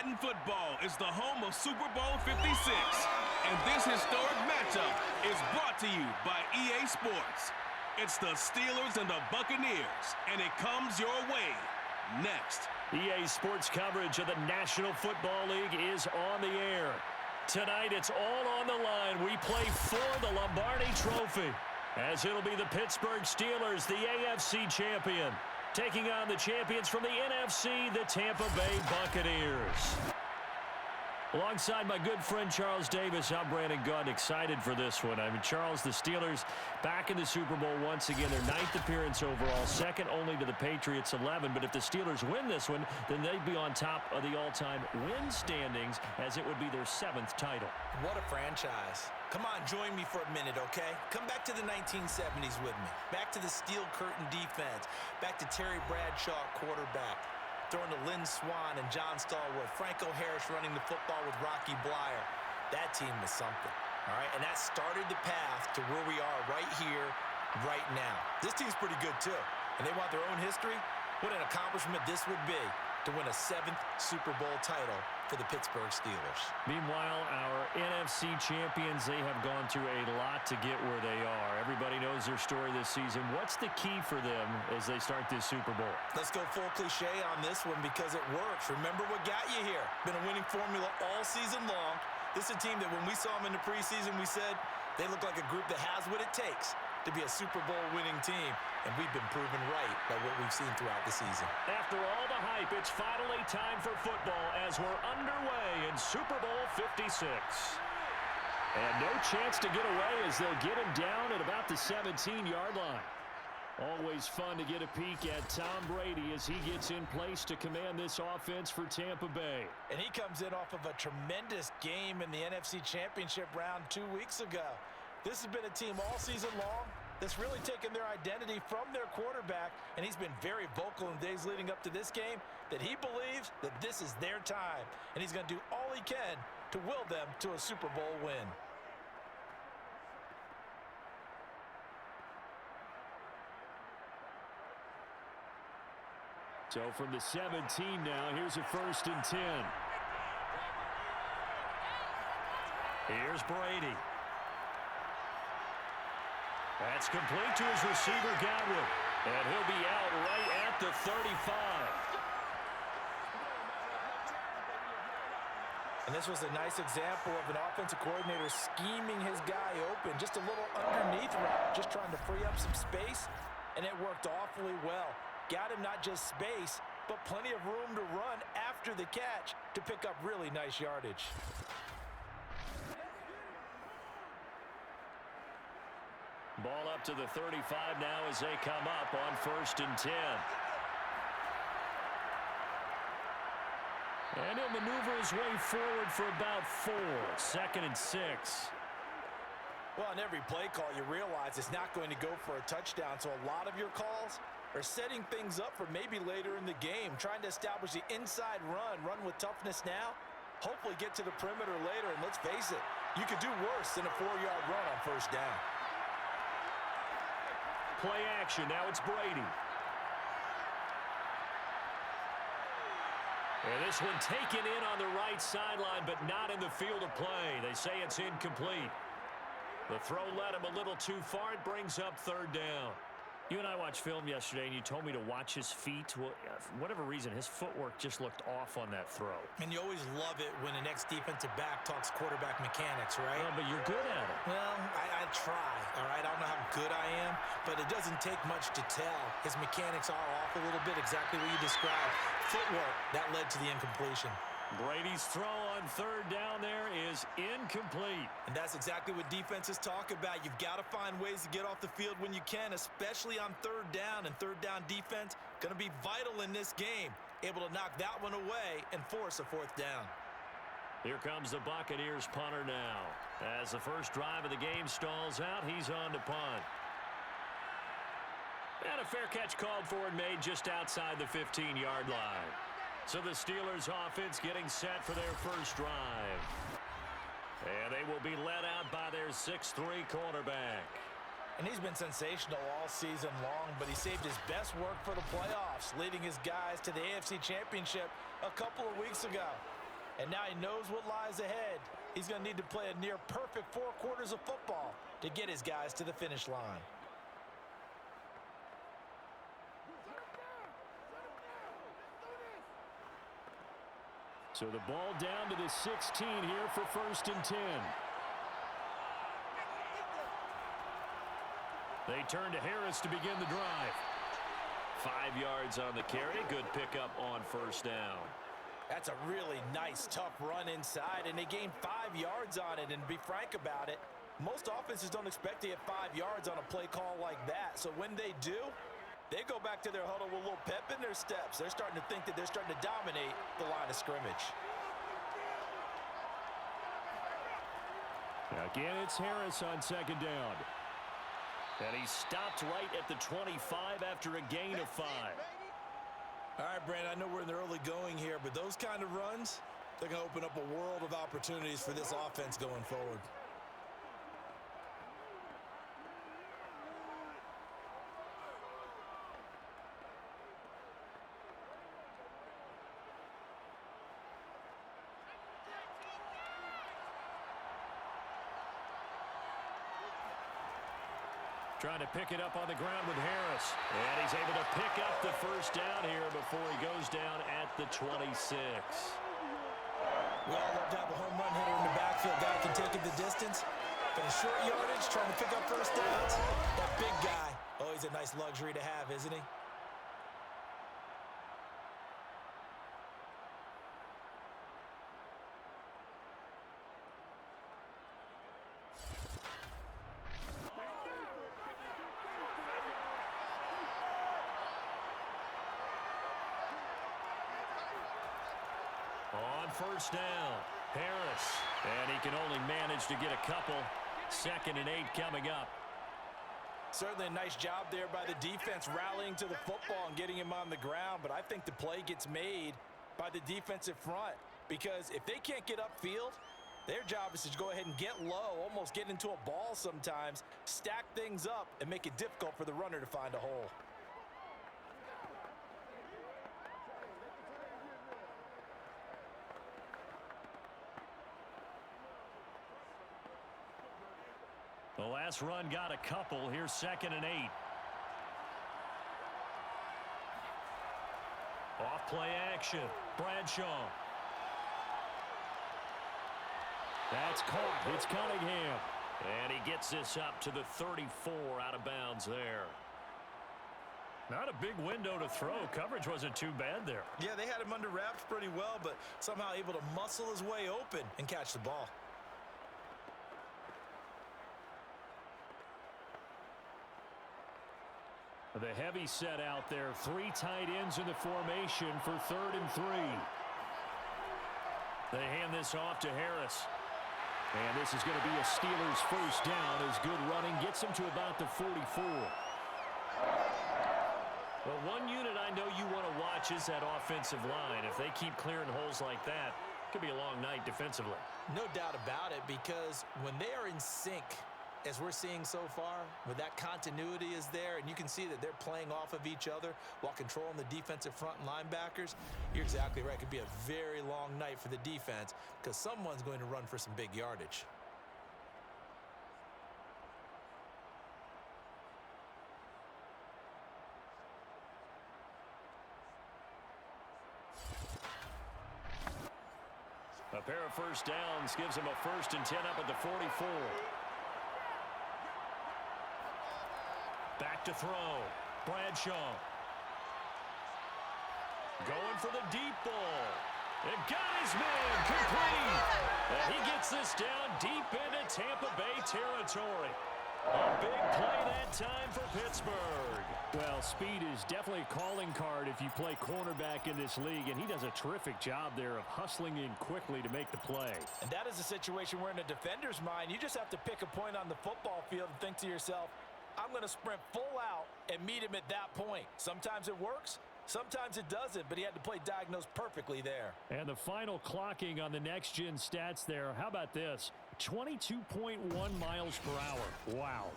Madden football is the home of Super Bowl 56. And this historic matchup is brought to you by EA Sports. It's the Steelers and the Buccaneers, and it comes your way next. EA Sports coverage of the National Football League is on the air. Tonight, it's all on the line. We play for the Lombardi Trophy, as it'll be the Pittsburgh Steelers, the AFC champion, taking on the champions from the NFC, the Tampa Bay Buccaneers. Alongside my good friend Charles Davis, I'm Brandon Gunn, excited for this one. I mean, Charles, the Steelers back in the Super Bowl once again, their 9th appearance overall, second only to the Patriots' 11. But if the Steelers win this one, then they'd be on top of the all-time win standings, as it would be their 7th title. What a franchise. Come on, join me for a minute, okay? Come back to the 1970s with me. Back to the steel curtain defense. Back to Terry Bradshaw, quarterback. Throwing to Lynn Swann and John Stallworth. Franco Harris running the football with Rocky Blyer. That team was something, all right? And that started the path to where we are right here, right now. This team's pretty good, too. And they want their own history. What an accomplishment this would be to win a 7th Super Bowl title for the Pittsburgh Steelers. Meanwhile, our NFC champions, they have gone through a lot to get where they are. Everybody knows their story this season. What's the key for them as they start this Super Bowl? Let's go full cliche on this one because it works. Remember what got you here. Been a winning formula all season long. This is a team that when we saw them in the preseason, we said they look like a group that has what it takes to be a Super Bowl winning team. And we've been proven right by what we've seen throughout the season. After all the hype, it's finally time for football as we're underway in Super Bowl 56. And no chance to get away as they'll get him down at about the 17-yard line. Always fun to get a peek at Tom Brady as he gets in place to command this offense for Tampa Bay. And he comes in off of a tremendous game in the NFC Championship round 2 weeks ago. This has been a team all season long that's really taken their identity from their quarterback, and he's been very vocal in the days leading up to this game that he believes that this is their time, and he's going to do all he can to will them to a Super Bowl win. So from the 17 now, here's a 1st and 10. Here's Brady. That's complete to his receiver, Godwin. And he'll be out right at the 35. And this was a nice example of an offensive coordinator scheming his guy open. Just a little underneath route, just trying to free up some space. And it worked awfully well. Got him not just space, but plenty of room to run after the catch to pick up really nice yardage. Ball up to the 35 now as they come up on 1st and 10. And he'll maneuver his way forward for about 4. 2nd and 6. Well, on every play call, you realize it's not going to go for a touchdown. So a lot of your calls are setting things up for maybe later in the game, trying to establish the inside run with toughness now, hopefully get to the perimeter later. And let's face it, you could do worse than a 4-yard run on 1st down. Play action. Now it's Brady. And this one taken in on the right sideline, but not in the field of play. They say it's incomplete. The throw led him a little too far. It brings up 3rd down. You and I watched film yesterday, and you told me to watch his feet. Well, for whatever reason, his footwork just looked off on that throw. And you always love it when the next defensive back talks quarterback mechanics, right? Well, but you're good at it. Well, I try, all right? I don't know how good I am, but it doesn't take much to tell. His mechanics are off a little bit, exactly what you described. Footwork, that led to the incompletion. Brady's throw on 3rd down there is incomplete. And that's exactly what defenses talk about. You've got to find ways to get off the field when you can, especially on 3rd down. And 3rd down defense going to be vital in this game. Able to knock that one away and force a 4th down. Here comes the Buccaneers punter now. As the first drive of the game stalls out, he's on to punt. And a fair catch called for and made just outside the 15-yard line. So the Steelers offense getting set for their first drive. And they will be led out by their 6'3 quarterback. And he's been sensational all season long, but he saved his best work for the playoffs, leading his guys to the AFC Championship a couple of weeks ago. And now he knows what lies ahead. He's going to need to play a near-perfect 4 quarters of football to get his guys to the finish line. So the ball down to the 16 here for 1st and 10. They turn to Harris to begin the drive. 5 yards on the carry. Good pickup on 1st down. That's a really nice, tough run inside, and they gained 5 yards on it. And to be frank about it, most offenses don't expect to get 5 yards on a play call like that. So when they do, they go back to their huddle with a little pep in their steps. They're starting to think that they're starting to dominate the line of scrimmage. Again, it's Harris on 2nd down. And he stopped right at the 25 after a gain of 5. All right, Brandon, I know we're in the early going here, but those kind of runs, they're going to open up a world of opportunities for this offense going forward. Trying to pick it up on the ground with Harris. And he's able to pick up the 1st down here before he goes down at the 26. We all love to have a home run hitter in the backfield. Guy can take it the distance. But in short yardage, trying to pick up 1st downs. That big guy, oh, he's a nice luxury to have, isn't he? On 1st down, Harris. And he can only manage to get a couple. 2nd and 8 coming up. Certainly a nice job there by the defense rallying to the football and getting him on the ground. But I think the play gets made by the defensive front. Because if they can't get upfield, their job is to go ahead and get low, almost get into a ball sometimes, stack things up, and make it difficult for the runner to find a hole. The last run got a couple. Here's 2nd and 8. Off play action. Bradshaw. That's caught. It's Cunningham. And he gets this up to the 34 out of bounds there. Not a big window to throw. Coverage wasn't too bad there. Yeah, they had him under wraps pretty well, but somehow able to muscle his way open and catch the ball. The heavy set out there. 3 tight ends in the formation for 3rd and 3. They hand this off to Harris. And this is going to be a Steelers 1st down as good running gets him to about the 44. Well, one unit I know you want to watch is that offensive line. If they keep clearing holes like that, it could be a long night defensively. No doubt about it, because when they are in sync, as we're seeing so far, where that continuity is there, and you can see that they're playing off of each other while controlling the defensive front and linebackers, you're exactly right. It could be a very long night for the defense because someone's going to run for some big yardage. A pair of 1st downs gives them a 1st and 10 up at the 44. Back to throw. Bradshaw. Going for the deep ball. And got his man complete. And he gets this down deep into Tampa Bay territory. A big play that time for Pittsburgh. Well, speed is definitely a calling card if you play cornerback in this league, and he does a terrific job there of hustling in quickly to make the play. And that is a situation where in a defender's mind, you just have to pick a point on the football field and think to yourself, I'm going to sprint full out and meet him at that point. Sometimes it works, sometimes it doesn't, but he had to play diagnose perfectly there. And the final clocking on the next-gen stats there, how about this? 22.1 miles per hour. Wow.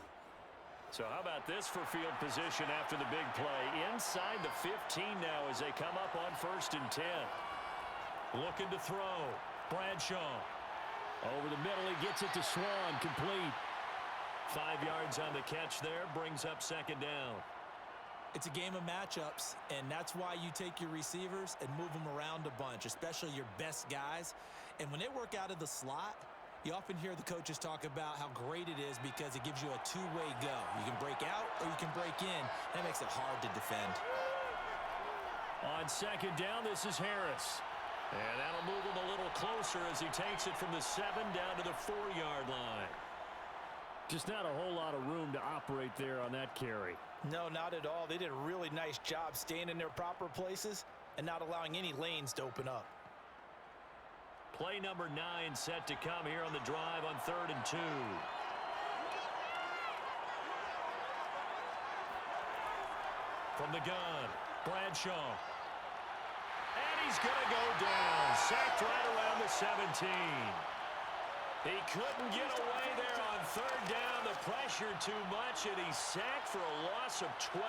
So how about this for field position after the big play? Inside the 15 now as they come up on 1st and 10. Looking to throw. Bradshaw. Over the middle, he gets it to Swan, complete. 5 yards on the catch there, brings up second down. It's a game of matchups, and that's why you take your receivers and move them around a bunch, especially your best guys. And when they work out of the slot, you often hear the coaches talk about how great it is because it gives you a two-way go. You can break out or you can break in. That makes it hard to defend. On second down, this is Harris. And that'll move him a little closer as he takes it from the 7 down to the 4-yard line. Just not a whole lot of room to operate there on that carry. No, not at all. They did a really nice job staying in their proper places and not allowing any lanes to open up. Play number 9 set to come here on the drive on 3rd and 2. From the gun, Bradshaw. And he's going to go down. Sacked right around the 17. He couldn't get away there on 3rd down. The pressure too much, and he's sacked for a loss of 12.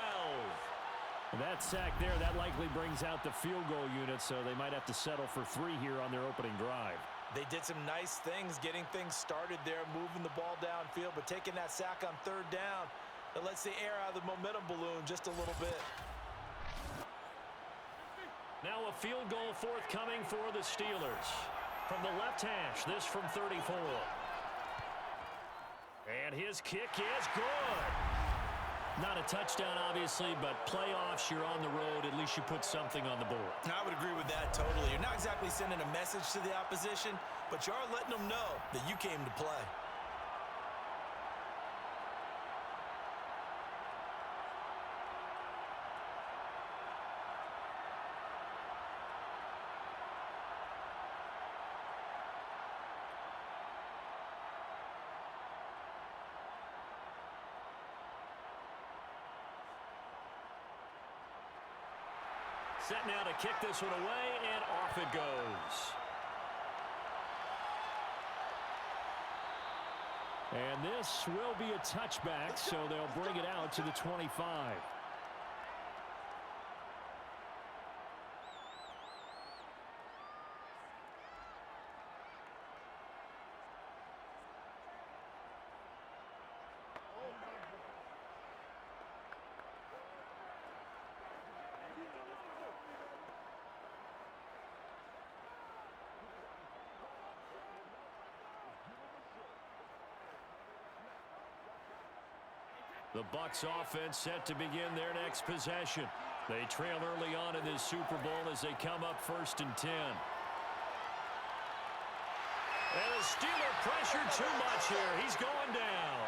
That sack there, that likely brings out the field goal unit, so they might have to settle for 3 here on their opening drive. They did some nice things getting things started there, moving the ball downfield, but taking that sack on 3rd down, that lets the air out of the momentum balloon just a little bit. Now a field goal forthcoming for the Steelers. From the left hash, this from 34. And his kick is good. Not a touchdown, obviously, but playoffs, you're on the road. At least you put something on the board. I would agree with that totally. You're not exactly sending a message to the opposition, but you are letting them know that you came to play. Set now to kick this one away, and off it goes. And this will be a touchback, so they'll bring it out to the 25. The Bucs offense set to begin their next possession. They trail early on in this Super Bowl as they come up 1st and 10. And the Steeler pressure too much here. He's going down.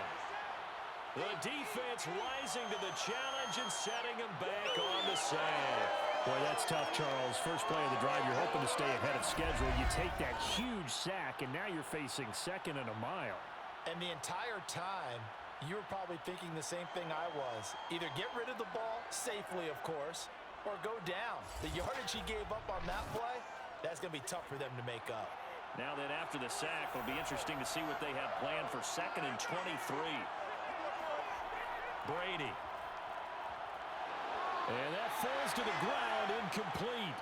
The defense rising to the challenge and setting him back on the save. Boy, that's tough, Charles. First play of the drive, you're hoping to stay ahead of schedule. You take that huge sack, and now you're facing 2nd and a mile. And the entire time, you were probably thinking the same thing I was. Either get rid of the ball, safely of course, or go down. The yardage he gave up on that play, that's going to be tough for them to make up. Now then, after the sack, it'll be interesting to see what they have planned for 2nd and 23. Brady. And that falls to the ground, incomplete.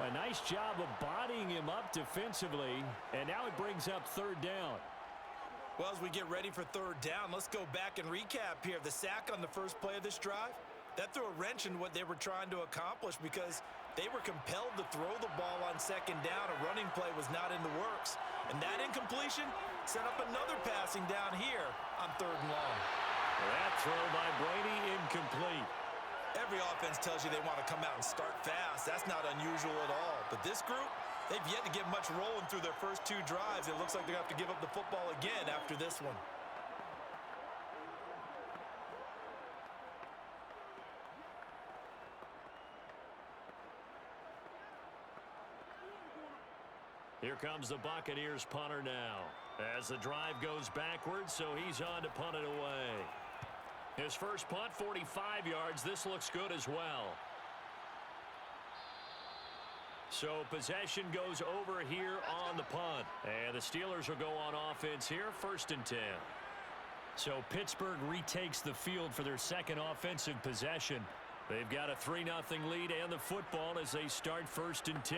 A nice job of bodying him up defensively, and now it brings up 3rd down. Well, as we get ready for 3rd down, let's go back and recap here. The sack on the first play of this drive, that threw a wrench in what they were trying to accomplish because they were compelled to throw the ball on 2nd down. A running play was not in the works. And that incompletion set up another passing down here on 3rd and long. That throw by Brady incomplete. Every offense tells you they want to come out and start fast. That's not unusual at all. But this group, they've yet to get much rolling through their first 2 drives. It looks like they're going to have to give up the football again after this one. Here comes the Buccaneers punter now. As the drive goes backwards, so he's on to punt it away. His first punt, 45 yards. This looks good as well. So possession goes over here on the punt. And the Steelers will go on offense here, 1st and 10. So Pittsburgh retakes the field for their second offensive possession. They've got a 3-0 lead and the football as they start 1st and 10.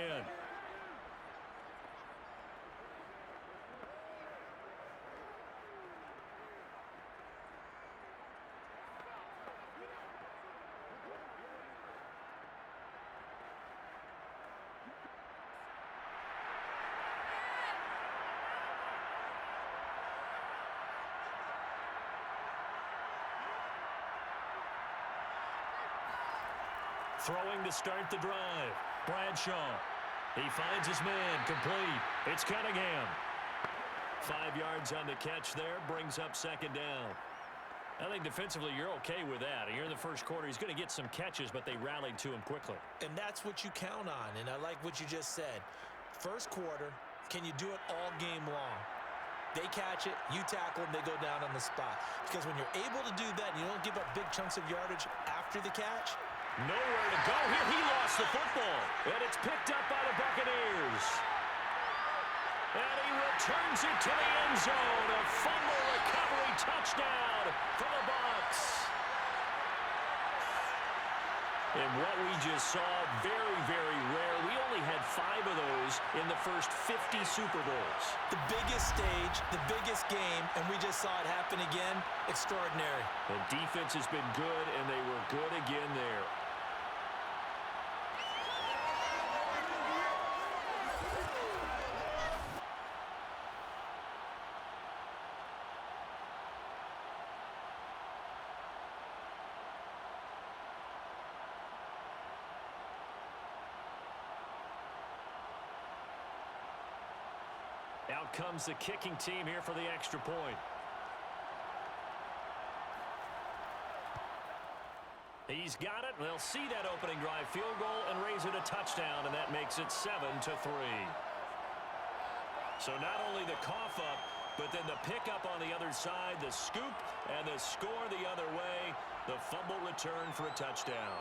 Throwing to start the drive. Bradshaw. He finds his man. Complete. It's Cunningham. 5 yards on the catch there. Brings up second down. I think defensively you're okay with that. Here in the first quarter, he's going to get some catches, but they rallied to him quickly. And that's what you count on, and I like what you just said. First quarter, can you do it all game long? They catch it, you tackle them, they go down on the spot. Because when you're able to do that and you don't give up big chunks of yardage after the catch. Nowhere to go here. He lost the football. And it's picked up by the Buccaneers. And he returns it to the end zone. A fumble recovery touchdown for the Bucs. And what we just saw, very, very rare. We only had 5 of those in the first 50 Super Bowls. The biggest stage, the biggest game, and we just saw it happen again. Extraordinary. The defense has been good, and they were good again there. Out comes the kicking team here for the extra point. He's got it. They'll see that opening drive field goal and raise it a touchdown, and that makes it 7-3. So not only the cough up, but then the pickup on the other side, the scoop, and the score the other way. The fumble return for a touchdown.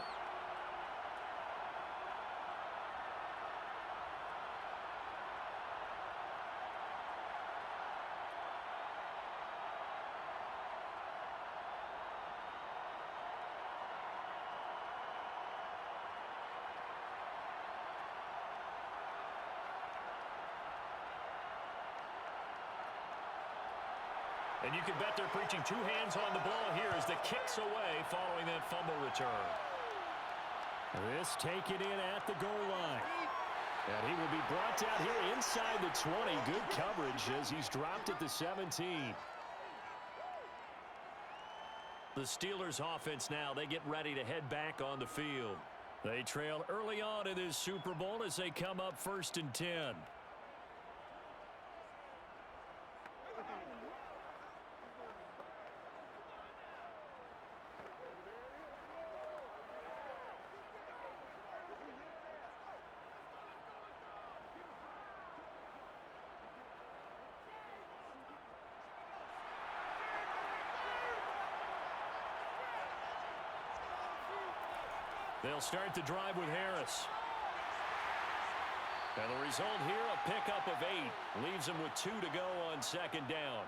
And you can bet they're preaching 2 hands on the ball here as the kick's away following that fumble return. This taken in at the goal line. And he will be brought down here inside the 20. Good coverage as he's dropped at the 17. The Steelers offense now, they get ready to head back on the field. They trail early on in this Super Bowl as they come up 1st and 10. They'll start the drive with Harris. And the result here, a pickup of 8. Leaves them with 2 to go on second down.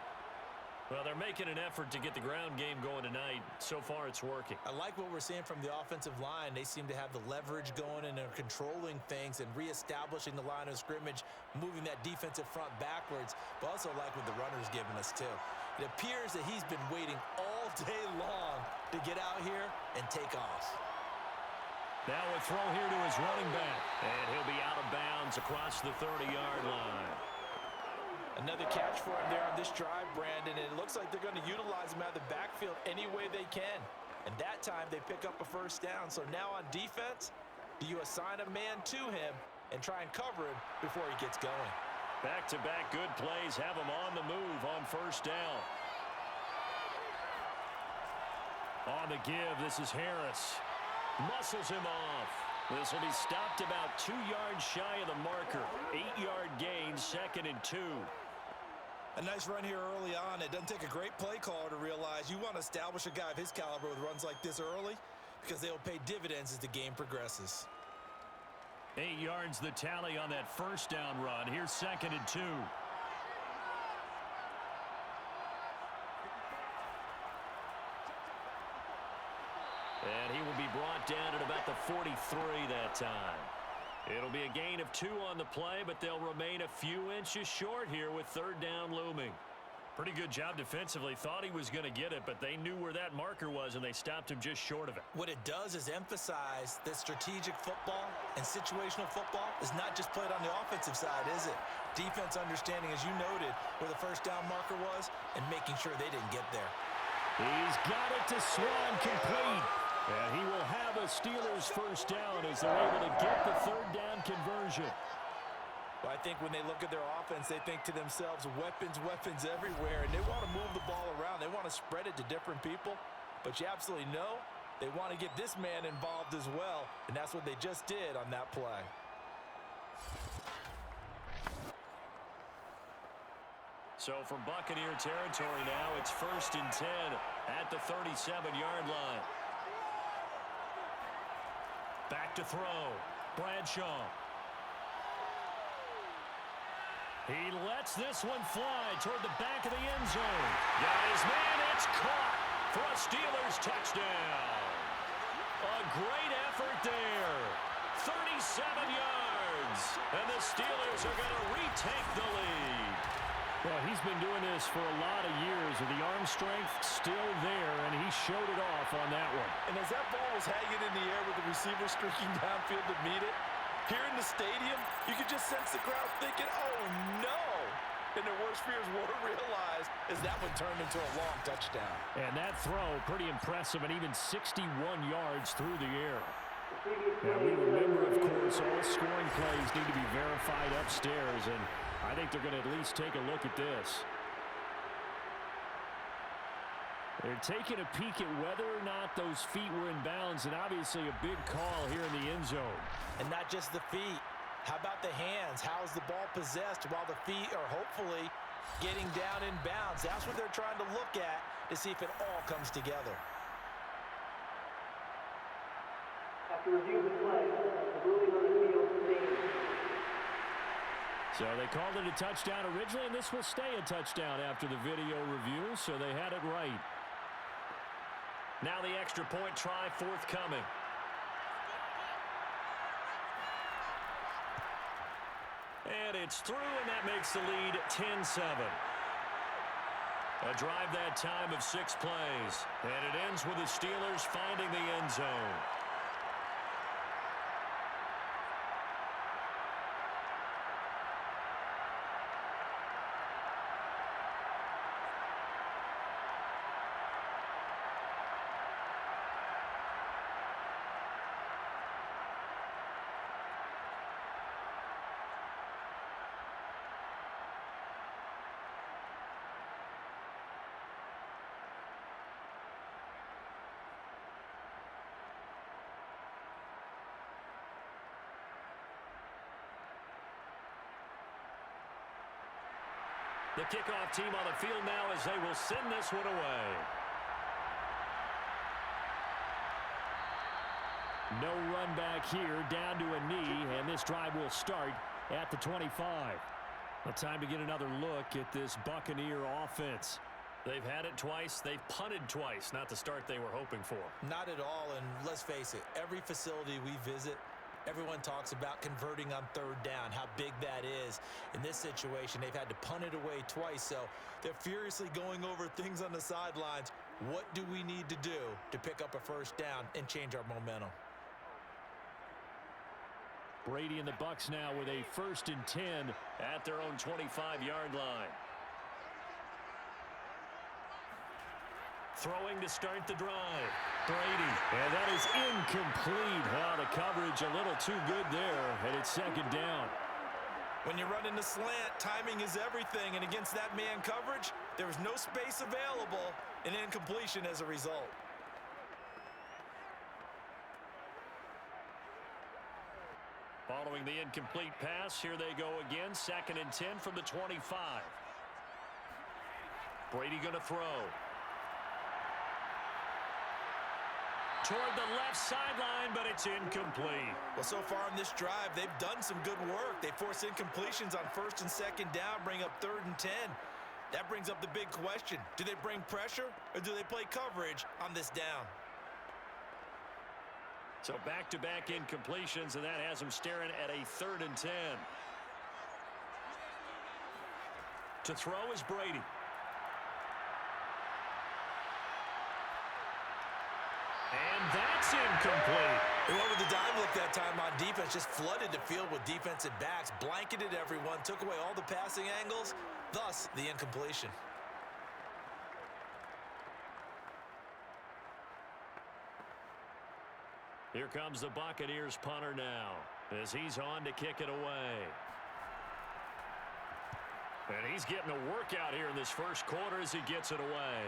Well, they're making an effort to get the ground game going tonight. So far, it's working. I like what we're seeing from the offensive line. They seem to have the leverage going and they're controlling things and reestablishing the line of scrimmage, moving that defensive front backwards. But also like what the runner's giving us, too. It appears that he's been waiting all day long to get out here and take off. Now a throw here to his running back. And he'll be out of bounds across the 30-yard line. Another catch for him there on this drive, Brandon. And it looks like they're going to utilize him out of the backfield any way they can. And that time they pick up a first down. So now on defense, do you assign a man to him and try and cover him before he gets going? Back-to-back good plays have him on the move on first down. On the give, this is Harris. Muscles him off. This will be stopped about 2 yards shy of the marker. 8-yard gain, 2nd and 2. A nice run here early on. It doesn't take a great play caller to realize you want to establish a guy of his caliber with runs like this early because they'll pay dividends as the game progresses. 8 yards the tally on that first down run. Here's 2nd and 2. And he will be brought down at about the 43 that time. It'll be a gain of 2 on the play, but they'll remain a few inches short here with 3rd down looming. Pretty good job defensively. Thought he was going to get it, but they knew where that marker was, and they stopped him just short of it. What it does is emphasize that strategic football and situational football is not just played on the offensive side, is it? Defense understanding, as you noted, where the first down marker was and making sure they didn't get there. He's got it to Swan, complete. And he will have a Steelers first down as they're able to get the third down conversion. Well, I think when they look at their offense, they think to themselves, weapons, weapons everywhere, and they want to move the ball around. They want to spread it to different people, but you absolutely know they want to get this man involved as well, and that's what they just did on that play. So from Buccaneer territory now, it's 1st and 10 at the 37-yard line. Back to throw. Bradshaw. He lets this one fly toward the back of the end zone. Got his man, it's caught for a Steelers touchdown. A great effort there. 37 yards. And the Steelers are going to retake the lead. Well, he's been doing this for a lot of years with the arm strength still there, and he showed it off on that one. And as that ball was hanging in the air with the receiver streaking downfield to meet it, here in the stadium, you could just sense the crowd thinking, oh, no. And their worst fears were realized as that one turned into a long touchdown. And that throw, pretty impressive, and even 61 yards through the air. Now, we remember, of course, all scoring plays need to be verified upstairs, and I think they're going to at least take a look at this. They're taking a peek at whether or not those feet were in bounds, and obviously a big call here in the end zone. And not just the feet. How about the hands? How is the ball possessed while the feet are hopefully getting down in bounds? That's what they're trying to look at to see if it all comes together. After review the play, the ruling on the field stands. So they called it a touchdown originally, and this will stay a touchdown after the video review, so they had it right. Now the extra point try forthcoming. And it's through, and that makes the lead 10-7. A drive that time of 6 plays, and it ends with the Steelers finding the end zone. The kickoff team on the field now as they will send this one away. No run back here, down to a knee, and this drive will start at the 25. Well, time to get another look at this Buccaneer offense. They've had it twice. They've punted twice. Not the start they were hoping for. Not at all, and let's face it, every facility we visit, everyone talks about converting on third down, how big that is. In this situation, they've had to punt it away twice, so they're furiously going over things on the sidelines. What do we need to do to pick up a first down and change our momentum? Brady and the Bucs now with a 1st and 10 at their own 25-yard line. Throwing to start the drive. Brady, and that is incomplete. The coverage a little too good there, and it's 2nd down. When you're running the slant, timing is everything, and against that man coverage, there was no space available, and incompletion as a result. Following the incomplete pass, here they go again. 2nd and 10 from the 25. Brady going to throw. Toward the left sideline, but it's incomplete. Well, so far in this drive, they've done some good work. They force incompletions on 1st and 2nd down, bring up 3rd and 10. That brings up the big question. Do they bring pressure, or do they play coverage on this down? So back-to-back incompletions, and that has them staring at a 3rd and 10. To throw is Brady. And that's incomplete. They went with the dime look that time on defense, just flooded the field with defensive backs, blanketed everyone, took away all the passing angles, thus the incompletion. Here comes the Buccaneers punter now as he's on to kick it away. And he's getting a workout here in this first quarter as he gets it away.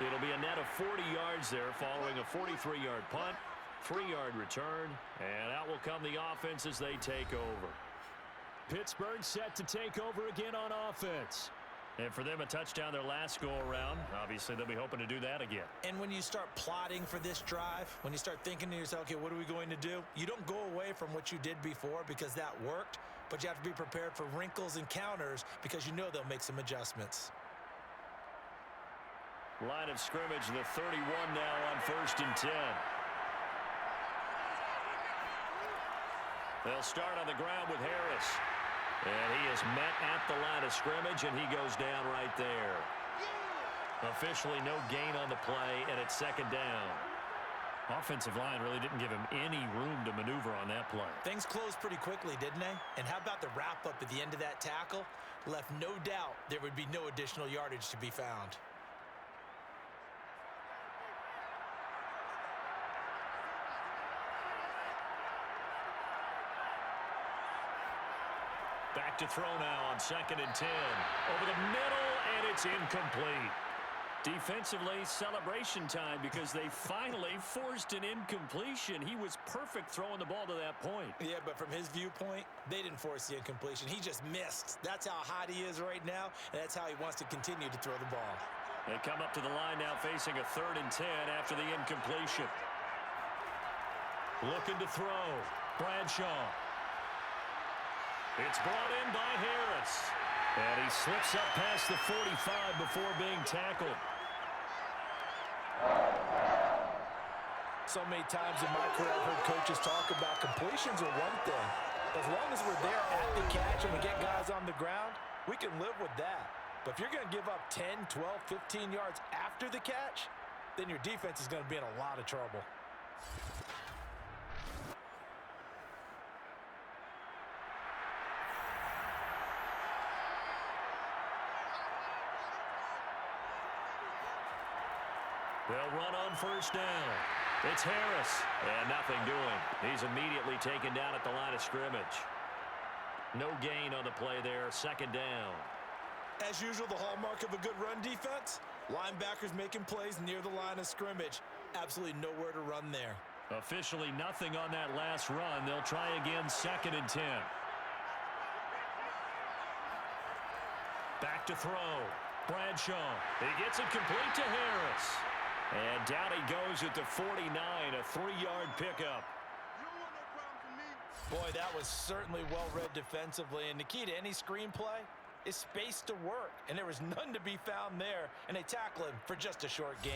It'll be a net of 40 yards there following a 43-yard punt, 3-yard return, and out will come the offense as they take over. Pittsburgh set to take over again on offense. And for them, a touchdown their last go-around. Obviously, they'll be hoping to do that again. And when you start plotting for this drive, when you start thinking to yourself, okay, what are we going to do? You don't go away from what you did before because that worked, but you have to be prepared for wrinkles and counters because you know they'll make some adjustments. Line of scrimmage, the 31 now on 1st and 10. They'll start on the ground with Harris. And he is met at the line of scrimmage, and he goes down right there. Officially no gain on the play, and it's 2nd down. Offensive line really didn't give him any room to maneuver on that play. Things closed pretty quickly, didn't they? And how about the wrap-up at the end of that tackle? Left no doubt there would be no additional yardage to be found. Back to throw now on 2nd and 10. Over the middle, and it's incomplete. Defensively, celebration time because they finally forced an incompletion. He was perfect throwing the ball to that point. Yeah, but from his viewpoint, they didn't force the incompletion. He just missed. That's how hot he is right now, and that's how he wants to continue to throw the ball. They come up to the line now facing a 3rd and 10 after the incompletion. Looking to throw. Bradshaw. It's brought in by Harris. And he slips up past the 45 before being tackled. So many times in my career, I've heard coaches talk about completions are one thing. As long as we're there at the catch and we get guys on the ground, we can live with that. But if you're going to give up 10, 12, 15 yards after the catch, then your defense is going to be in a lot of trouble. They'll run on 1st down. It's Harris, and nothing doing. He's immediately taken down at the line of scrimmage. No gain on the play there, 2nd down. As usual, the hallmark of a good run defense, linebackers making plays near the line of scrimmage. Absolutely nowhere to run there. Officially nothing on that last run. They'll try again, 2nd and 10. Back to throw. Bradshaw. He gets it complete to Harris. And down he goes at the 49, a 3-yard pickup. Boy, that was certainly well-read defensively, and the key to any screenplay is space to work, and there was none to be found there, and they tackle him for just a short gain.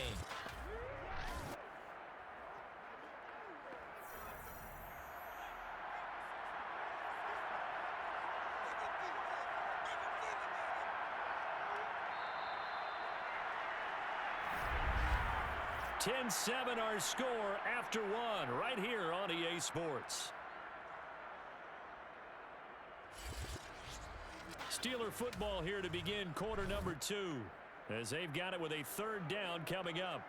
$10-7 our score after 1 right here on EA Sports. Steeler football here to begin quarter number 2 as they've got it with a 3rd down coming up.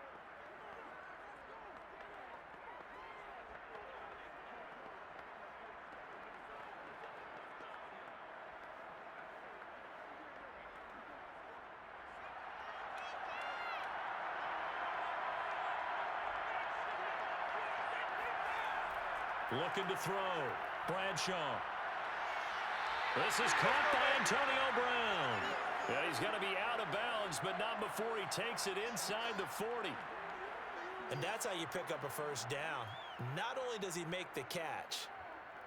Looking to throw. Bradshaw. This is caught by Antonio Brown. Yeah, he's going to be out of bounds, but not before he takes it inside the 40. And that's how you pick up a 1st down. Not only does he make the catch,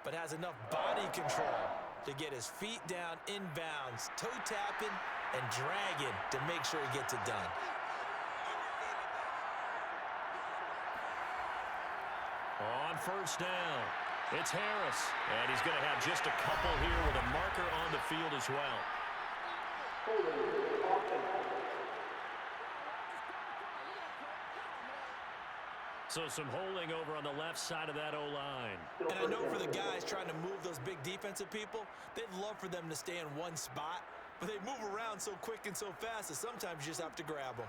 but has enough body control to get his feet down inbounds, toe tapping and dragging to make sure he gets it done. On 1st down, it's Harris. And he's going to have just a couple here with a marker on the field as well. So some holding over on the left side of that O-line. And I know for the guys trying to move those big defensive people, they'd love for them to stay in one spot, but they move around so quick and so fast that sometimes you just have to grab them.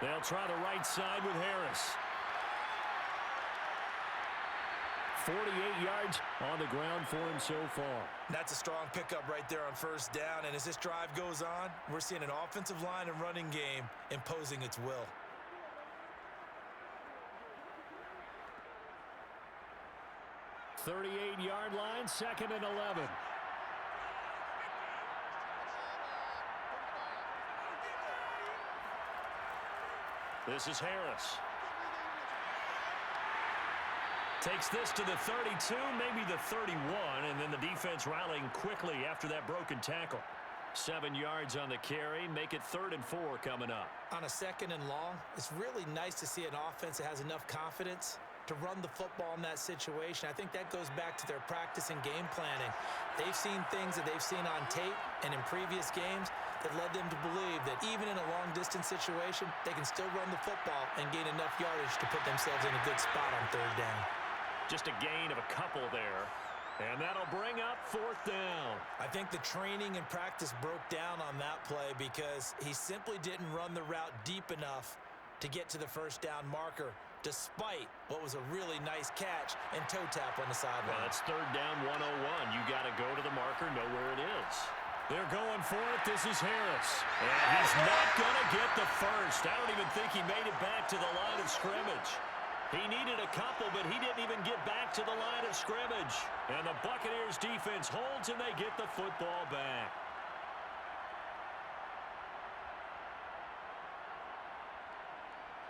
They'll try the right side with Harris. 48 yards on the ground for him so far. That's a strong pickup right there on first down. And as this drive goes on, we're seeing an offensive line and running game imposing its will. The 38-yard line, 2nd and 11. This is Harris. Takes this to the 32, maybe the 31, and then the defense rallying quickly after that broken tackle. 7 yards on the carry, make it 3rd and 4 coming up. On a 2nd and long, it's really nice to see an offense that has enough confidence to run the football in that situation. I think that goes back to their practice and game planning. They've seen things that they've seen on tape and in previous games that led them to believe that even in a long-distance situation, they can still run the football and gain enough yardage to put themselves in a good spot on 3rd down. Just a gain of a couple there. And that'll bring up 4th down. I think the training and practice broke down on that play because he simply didn't run the route deep enough to get to the 1st down marker, despite what was a really nice catch and toe tap on the sideline. Well, it's 3rd down 101. You got to go to the marker, know where it is. They're going for it. This is Harris. And he's not going to get the first. I don't even think he made it back to the line of scrimmage. He needed a couple, but he didn't even get back to the line of scrimmage. And the Buccaneers defense holds, and they get the football back.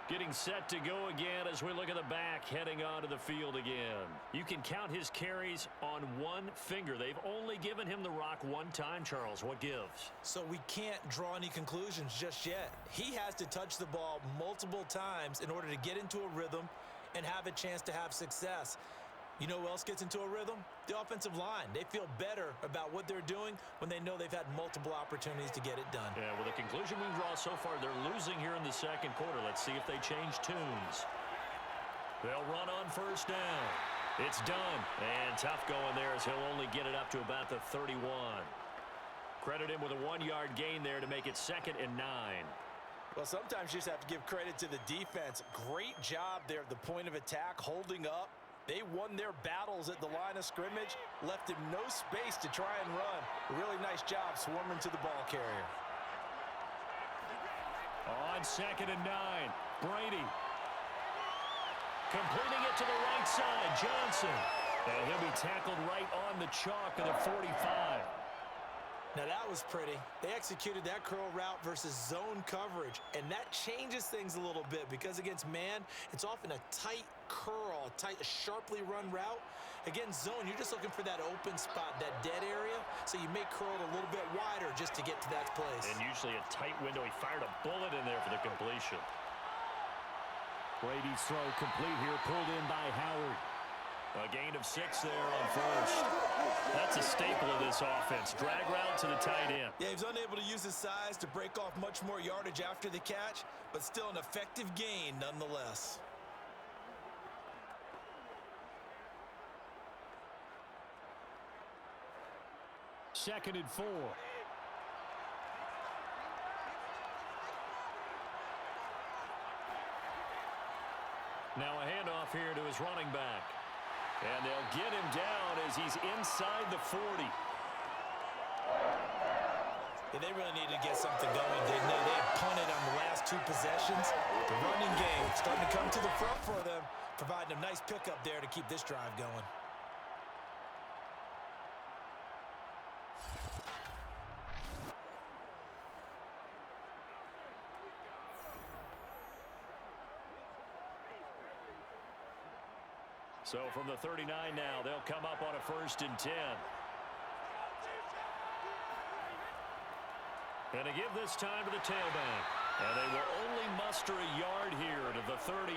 Getting set to go again as we look at the back, heading onto the field again. You can count his carries on one finger. They've only given him the rock one time, Charles. What gives? So we can't draw any conclusions just yet. He has to touch the ball multiple times in order to get into a rhythm and have a chance to have success. You know who else gets into a rhythm? The offensive line. They feel better about what they're doing when they know they've had multiple opportunities to get it done. Yeah, well, the conclusion we draw so far, they're losing here in the 2nd quarter. Let's see if they change tunes. They'll run on 1st down. It's done. And tough going there as he'll only get it up to about the 31. Credit him with a 1-yard gain there to make it 2nd and 9. Well, sometimes you just have to give credit to the defense. Great job there at the point of attack, holding up. They won their battles at the line of scrimmage, left him no space to try and run. A really nice job swarming to the ball carrier. On 2nd and 9, Brady. Completing it to the right side, Johnson. And he'll be tackled right on the chalk of the 45. Now that was pretty. They executed that curl route versus zone coverage, and that changes things a little bit because against man, it's often a tight curl, a sharply run route. Against zone, you're just looking for that open spot, that dead area, so you may curl it a little bit wider just to get to that place. And usually a tight window. He fired a bullet in there for the completion. Brady's throw complete here, pulled in by Howard. A gain of 6 there on 1st. That's a staple of this offense. Drag route to the tight end. Yeah, he was unable to use his size to break off much more yardage after the catch, but still an effective gain nonetheless. Second and 4. Now a handoff here to his running back. And they'll get him down as he's inside the 40. Yeah, they really needed to get something going, didn't they? They had punted on the last 2 possessions. The running game starting to come to the front for them, providing a nice pickup there to keep this drive going. So from the 39 now, they'll come up on a 1st and 10. And to give this time to the tailback. And they will only muster a yard here to the 38.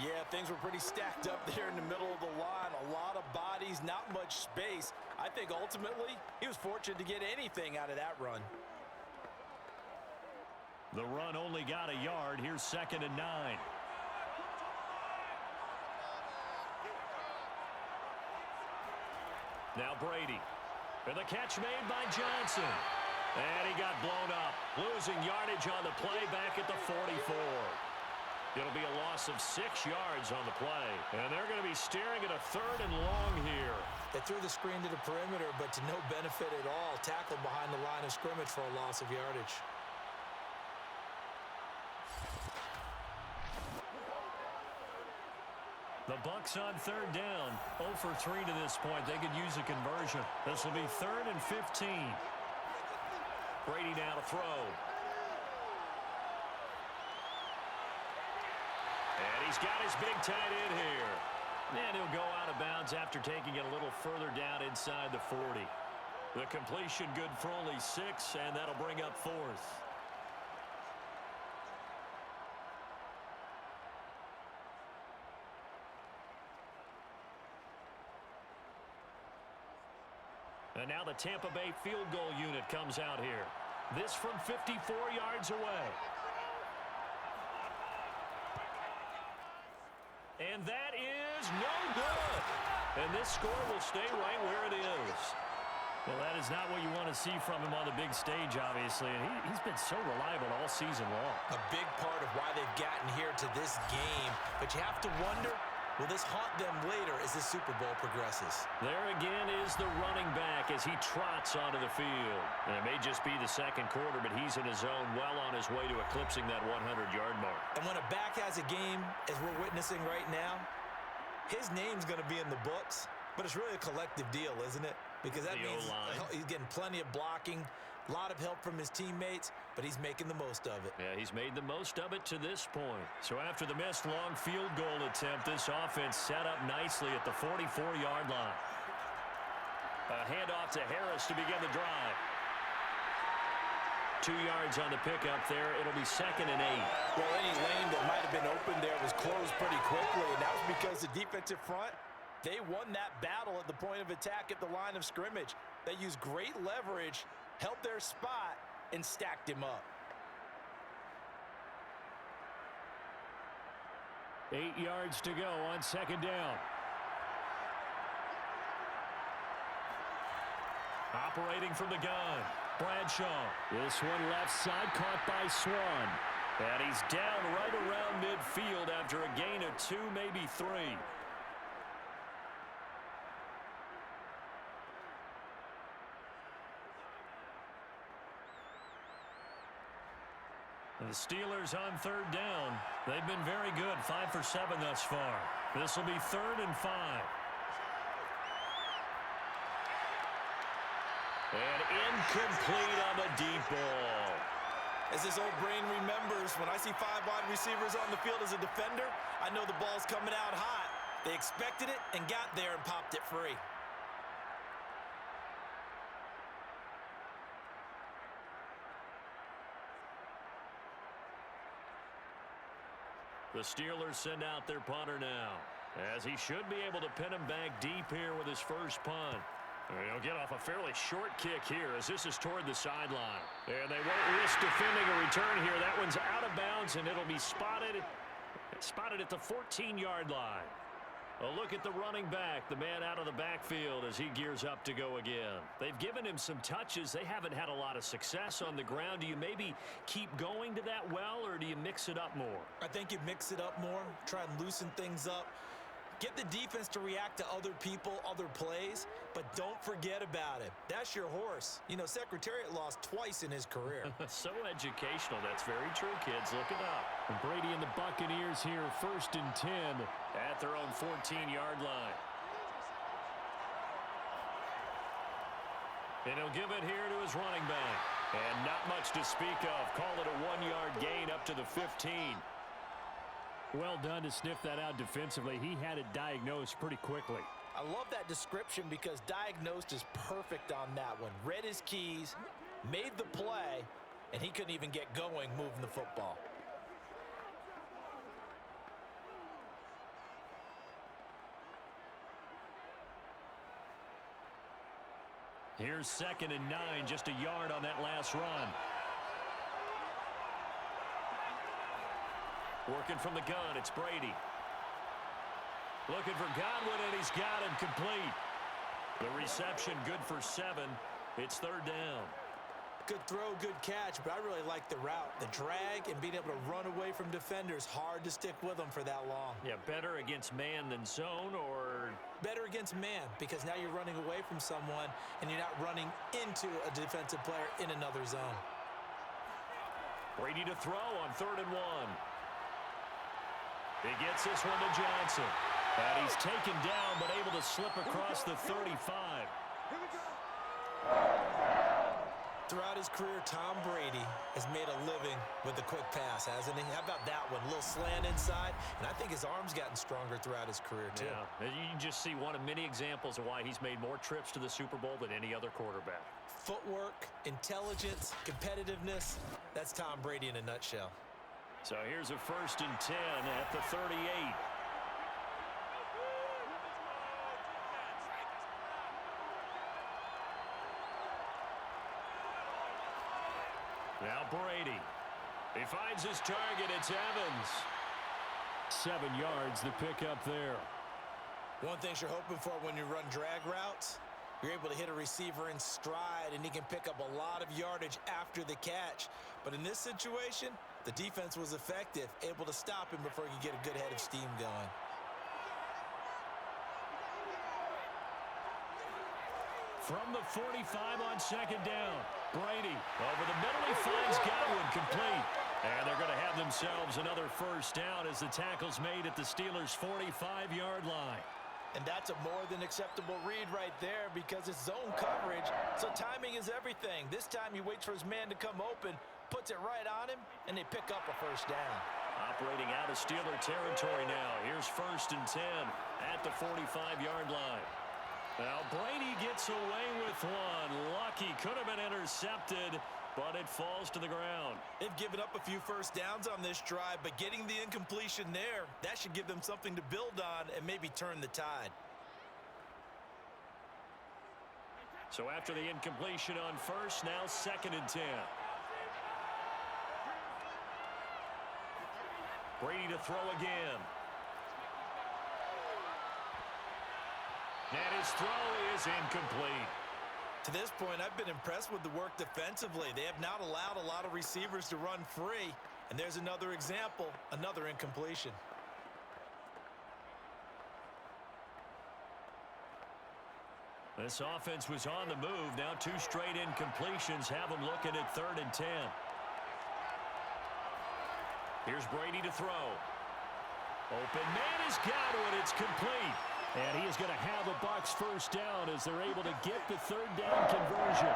Yeah, things were pretty stacked up there in the middle of the line. A lot of bodies, not much space. I think ultimately he was fortunate to get anything out of that run. The run only got a yard. Here's 2nd and 9. Now Brady. And the catch made by Johnson. And he got blown up. Losing yardage on the play back at the 44. It'll be a loss of 6 yards on the play. And they're going to be staring at a 3rd and long here. They threw the screen to the perimeter, but to no benefit at all. Tackled behind the line of scrimmage for a loss of yardage. The Bucs on 3rd down. 0 for 3 to this point. They could use a conversion. This will be 3rd and 15. Brady now to throw. And he's got his big tight end here. And he'll go out of bounds after taking it a little further down inside the 40. The completion good for only 6, and that'll bring up 4th. And now the Tampa Bay field goal unit comes out here. This from 54 yards away. And that is no good. And this score will stay right where it is. Well, that is not what you want to see from him on the big stage, obviously. And he's been so reliable all season long. A big part of why they've gotten here to this game. But you have to wonder, will this haunt them later as the Super Bowl progresses? There again is the running back as he trots onto the field. And it may just be the second quarter, but he's in his zone well on his way to eclipsing that 100-yard mark. And when a back has a game, as we're witnessing right now, his name's going to be in the books. But it's really a collective deal, isn't it? Because that means he's getting plenty of blocking, a lot of help from his teammates, but he's making the most of it. Yeah, he's made the most of it to this point. So after the missed long field goal attempt, this offense set up nicely at the 44-yard line. A handoff to Harris to begin the drive. 2 yards on the pickup there. It'll be 2nd and 8. Well, any lane that might have been open there was closed pretty quickly, and that was because the defensive front, they won that battle at the point of attack at the line of scrimmage. They used great leverage, held their spot, and stacked him up. 8 yards to go on 2nd down. Operating from the gun, Bradshaw. This one left side caught by Swan. And he's down right around midfield after a gain of 2, maybe 3. The Steelers on 3rd down. They've been very good, 5 for 7 thus far. This will be 3rd and 5. And incomplete on the deep ball. As this old brain remembers, when I see 5 wide receivers on the field as a defender, I know the ball's coming out hot. They expected it and got there and popped it free. The Steelers send out their punter now, as he should be able to pin him back deep here with his first punt. He'll get off a fairly short kick here as this is toward the sideline. And they won't risk defending a return here. That one's out of bounds, and it'll be spotted at the 14-yard line. A look at the running back, the man out of the backfield as he gears up to go again. They've given him some touches. They haven't had a lot of success on the ground. Do you maybe keep going to that well, or do you mix it up more? I think you mix it up more, try and loosen things up. Get the defense to react to other people, other plays, but don't forget about it. That's your horse. You know, Secretariat lost twice in his career. So educational. That's very true, kids. Look it up. And Brady and the Buccaneers here, 1st and 10. At their own 14-yard line. And he'll give it here to his running back. And not much to speak of. Call it a 1-yard gain up to the 15. Well done to sniff that out defensively. He had it diagnosed pretty quickly. I love that description because diagnosed is perfect on that one. Read his keys, made the play, and he couldn't even get going moving the football. Here's 2nd and 9, just a yard on that last run. Working from the gun, it's Brady. Looking for Godwin, and he's got him complete. The reception good for 7. It's 3rd down. Good throw, good catch, but I really like the route. The drag and being able to run away from defenders, hard to stick with them for that long. Yeah, better against man than zone, or? Better against man, because now you're running away from someone and you're not running into a defensive player in another zone. Brady to throw on 3rd and 1. He gets this one to Johnson. And he's taken down, but able to slip across the 35. Throughout his career, Tom Brady has made a living with the quick pass, hasn't he? How about that one? A little slant inside, and I think his arm's gotten stronger throughout his career, too. Yeah, you can just see one of many examples of why he's made more trips to the Super Bowl than any other quarterback. Footwork, intelligence, competitiveness, that's Tom Brady in a nutshell. So here's a 1st and 10 at the 38. Now Brady. He finds his target. It's Evans. 7 yards the pickup there. One thing you're hoping for when you run drag routes, you're able to hit a receiver in stride, and he can pick up a lot of yardage after the catch. But in this situation, the defense was effective, able to stop him before he could get a good head of steam going. From the 45 on 2nd down. Brady over the middle. He finds Godwin complete. And they're going to have themselves another 1st down as the tackle's made at the Steelers' 45-yard line. And that's a more than acceptable read right there because it's zone coverage. So timing is everything. This time he waits for his man to come open, puts it right on him, and they pick up a 1st down. Operating out of Steeler territory now. Here's 1st and 10 at the 45-yard line. Now Brady gets away with one. Lucky, could have been intercepted, but it falls to the ground. They've given up a few 1st downs on this drive, but getting the incompletion there, that should give them something to build on and maybe turn the tide. So after the incompletion on 1st, now 2nd and 10. Brady to throw again. And his throw is incomplete. To this point, I've been impressed with the work defensively. They have not allowed a lot of receivers to run free. And there's another example, another incompletion. This offense was on the move. Now 2 straight incompletions have them looking at 3rd and 10. Here's Brady to throw. Open man is Godwin. It's complete. And he is going to have a Bucs 1st down as they're able to get the 3rd down conversion.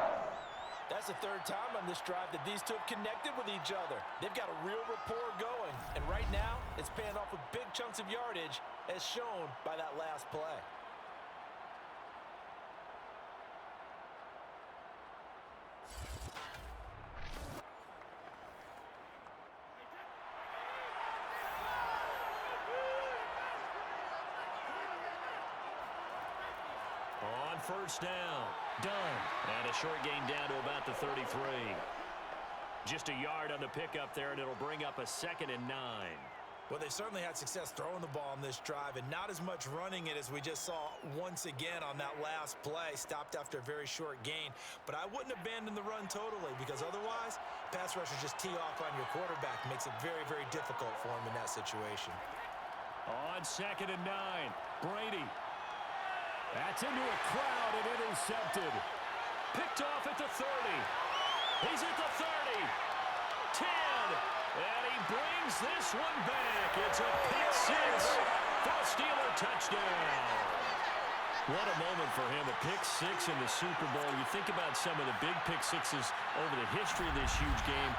That's the 3rd time on this drive that these two have connected with each other. They've got a real rapport going. And right now, it's paying off with big chunks of yardage as shown by that last play. On 1st down. Done. And a short gain down to about the 33. Just a yard on the pickup there, and it'll bring up a 2nd and 9. Well, they certainly had success throwing the ball on this drive and not as much running it as we just saw once again on that last play. Stopped after a very short gain. But I wouldn't abandon the run totally because otherwise, pass rushers just tee off on your quarterback. Makes it very, very difficult for him in that situation. On 2nd and 9. Brady. That's into a crowd and intercepted. Picked off at the 30. He's at the 30. 10. And he brings this one back. It's a pick 6 for a Steeler touchdown. What a moment for him. A pick 6 in the Super Bowl. You think about some of the big pick 6s over the history of this huge game.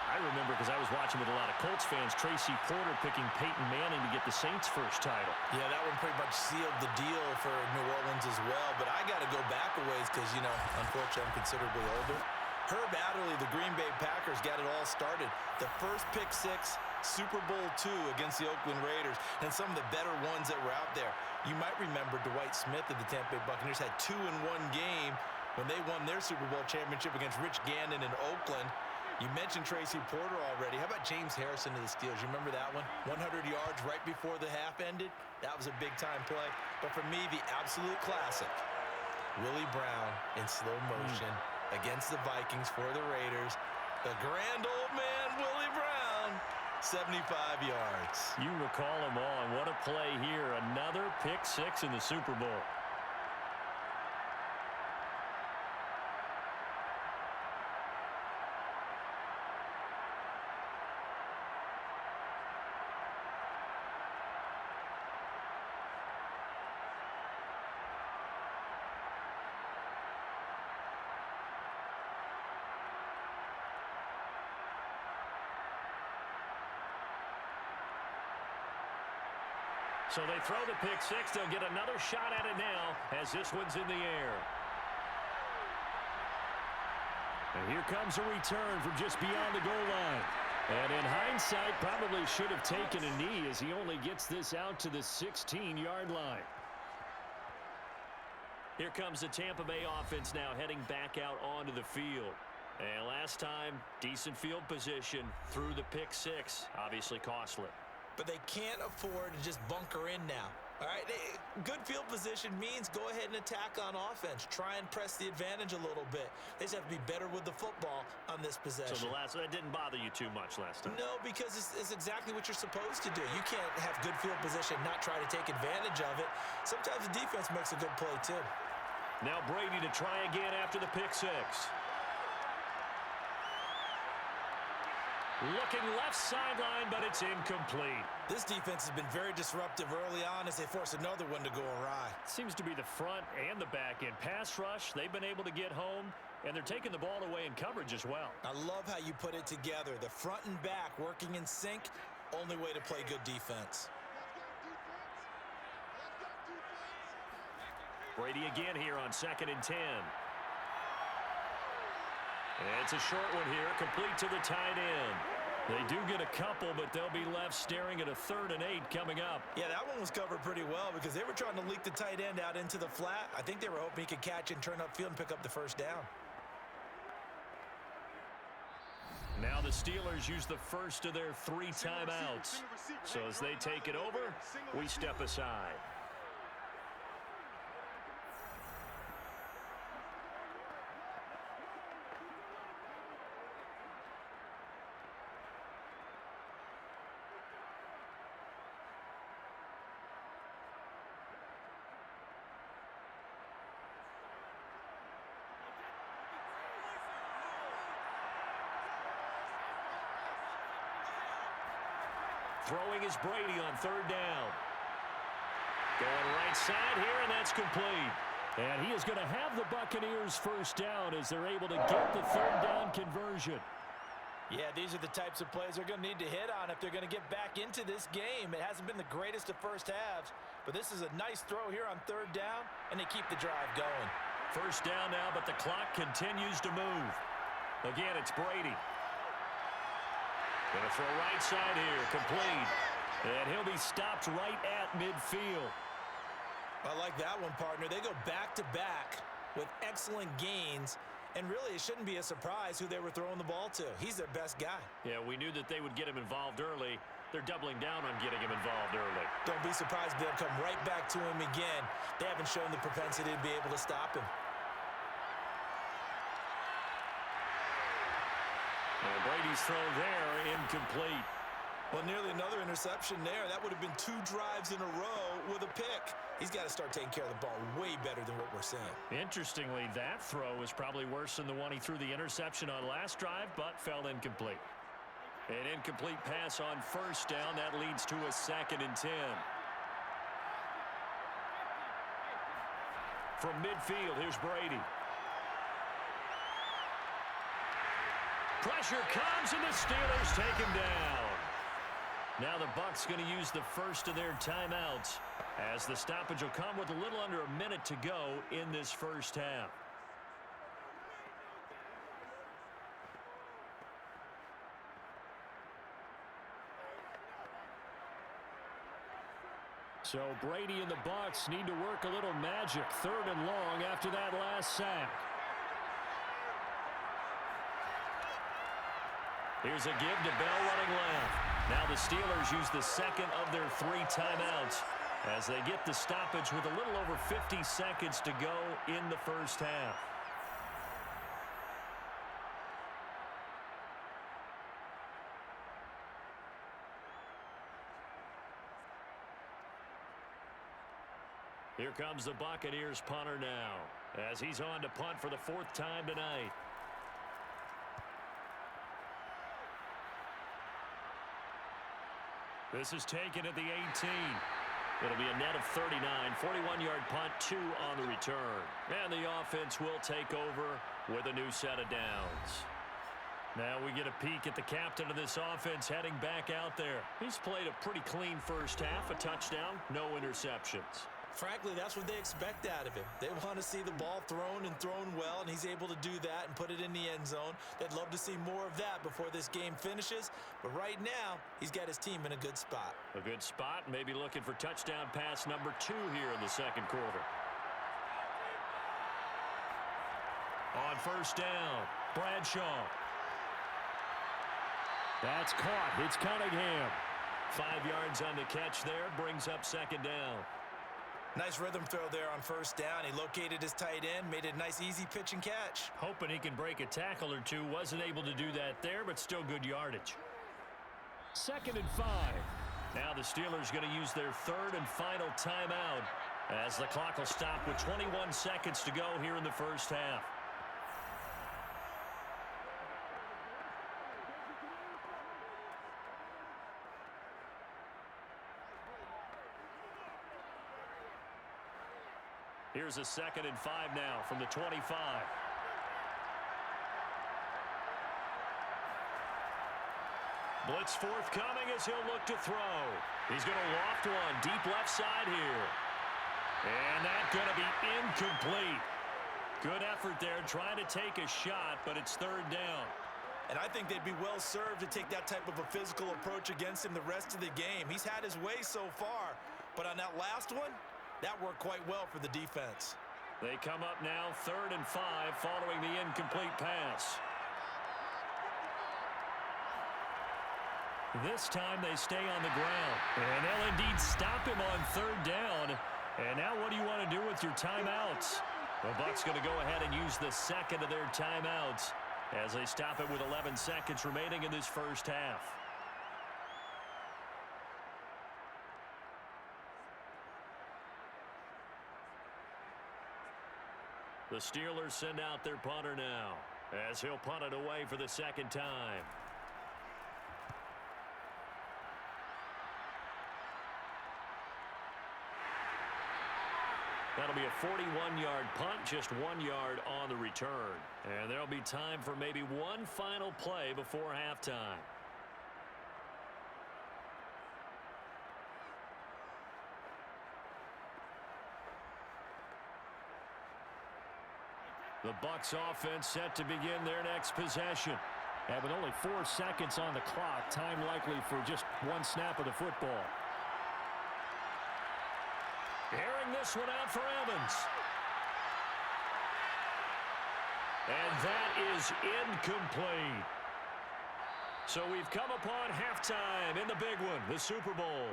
I remember because I was watching with a lot of Colts fans, Tracy Porter picking Peyton Manning to get the Saints' first title. Yeah, that one pretty much sealed the deal for New Orleans as well. But I got to go back a ways because, you know, unfortunately I'm considerably older. Herb Adderley, the Green Bay Packers, got it all started. The first pick 6, Super Bowl II against the Oakland Raiders, and some of the better ones that were out there. You might remember Dwight Smith of the Tampa Bay Buccaneers had 2 in one game when they won their Super Bowl championship against Rich Gannon in Oakland. You mentioned Tracy Porter already. How about James Harrison of the Steelers? You remember that one? 100 yards right before the half ended. That was a big-time play. But for me, the absolute classic, Willie Brown in slow motion against the Vikings for the Raiders. The grand old man, Willie Brown, 75 yards. You recall them all, and what a play here. Another pick six in the Super Bowl. So they throw the pick six. They'll get another shot at it now as this one's in the air. And here comes a return from just beyond the goal line. And in hindsight, probably should have taken a knee as he only gets this out to the 16-yard line. Here comes the Tampa Bay offense now heading back out onto the field. And last time, decent field position through the pick six. Obviously costly. But they can't afford to just bunker in now. All right, good field position means go ahead and attack on offense. Try and press the advantage a little bit. They just have to be better with the football on this possession. So that didn't bother you too much last time? No, because it's exactly what you're supposed to do. You can't have good field position, not try to take advantage of it. Sometimes the defense makes a good play too. Now Brady to try again after the pick six. Looking left sideline, but it's incomplete. This defense has been very disruptive early on as they force another one to go awry. Seems to be the front and the back end. Pass rush, they've been able to get home, and they're taking the ball away in coverage as well. I love how you put it together. The front and back working in sync, only way to play good defense. Brady again here on 2nd and 10. It's a short one here, complete to the tight end. They do get a couple, but they'll be left staring at a 3rd and 8 coming up. Yeah, that one was covered pretty well because they were trying to leak the tight end out into the flat. I think they were hoping he could catch and turn upfield and pick up the first down. Now the Steelers use the first of their 3 timeouts. So as they take it over, we step aside. Throwing is Brady on 3rd down. Going right side here, and that's complete. And he is going to have the Buccaneers first down as they're able to get the 3rd down conversion. Yeah, these are the types of plays they're going to need to hit on if they're going to get back into this game. It hasn't been the greatest of first halves, but this is a nice throw here on 3rd down, and they keep the drive going. First down now, but the clock continues to move. Again, it's Brady. Going to throw right side here, complete. And he'll be stopped right at midfield. I like that one, partner. They go back-to-back with excellent gains, and really it shouldn't be a surprise who they were throwing the ball to. He's their best guy. Yeah, we knew that they would get him involved early. They're doubling down on getting him involved early. Don't be surprised if they'll come right back to him again. They haven't shown the propensity to be able to stop him. And Brady's throw there, incomplete. Well, nearly another interception there. That would have been 2 drives in a row with a pick. He's got to start taking care of the ball way better than what we're seeing. Interestingly, that throw was probably worse than the one he threw the interception on last drive, but fell incomplete. An incomplete pass on 1st down. That leads to a 2nd and 10. From midfield, here's Brady. Pressure comes, and the Steelers take him down. Now the Bucs going to use the first of their timeouts as the stoppage will come with a little under a minute to go in this first half. So Brady and the Bucs need to work a little magic. 3rd and long after that last sack. Here's a give to Bell running left. Now the Steelers use the 2nd of their 3 timeouts as they get the stoppage with a little over 50 seconds to go in the first half. Here comes the Buccaneers punter now, as he's on to punt for the 4th time tonight. This is taken at the 18. It'll be a net of 39, 41-yard punt, 2 on the return. And the offense will take over with a new set of downs. Now we get a peek at the captain of this offense heading back out there. He's played a pretty clean first half, a touchdown, no interceptions. Frankly, that's what they expect out of him. They want to see the ball thrown and thrown well, and he's able to do that and put it in the end zone. They'd love to see more of that before this game finishes. But right now, he's got his team in a good spot. A good spot, maybe looking for touchdown pass number 2 here in the second quarter. On first down, Bradshaw. That's caught. It's Cunningham. 5 yards on the catch there, brings up second down. Nice rhythm throw there on first down. He located his tight end, made it a nice easy pitch and catch. Hoping he can break a tackle or two. Wasn't able to do that there, but still good yardage. 2nd and 5. Now the Steelers going to use their 3rd and final timeout as the clock will stop with 21 seconds to go here in the first half. Here's a 2nd and 5 now from the 25. Blitz forthcoming as he'll look to throw. He's going to loft one deep left side here. And that's going to be incomplete. Good effort there trying to take a shot, but it's 3rd down. And I think they'd be well served to take that type of a physical approach against him the rest of the game. He's had his way so far, but on that last one, that worked quite well for the defense. They come up now 3rd and 5 following the incomplete pass. This time they stay on the ground. And they'll indeed stop him on 3rd down. And now what do you want to do with your timeouts? The Bucs going to go ahead and use the 2nd of their timeouts as they stop it with 11 seconds remaining in this first half. The Steelers send out their punter now as he'll punt it away for the 2nd time. That'll be a 41-yard punt, just 1 yard on the return. And there'll be time for maybe one final play before halftime. The Bucs offense set to begin their next possession. And with only 4 seconds on the clock, time likely for just one snap of the football. Airing this one out for Evans. And that is incomplete. So we've come upon halftime in the big one, the Super Bowl.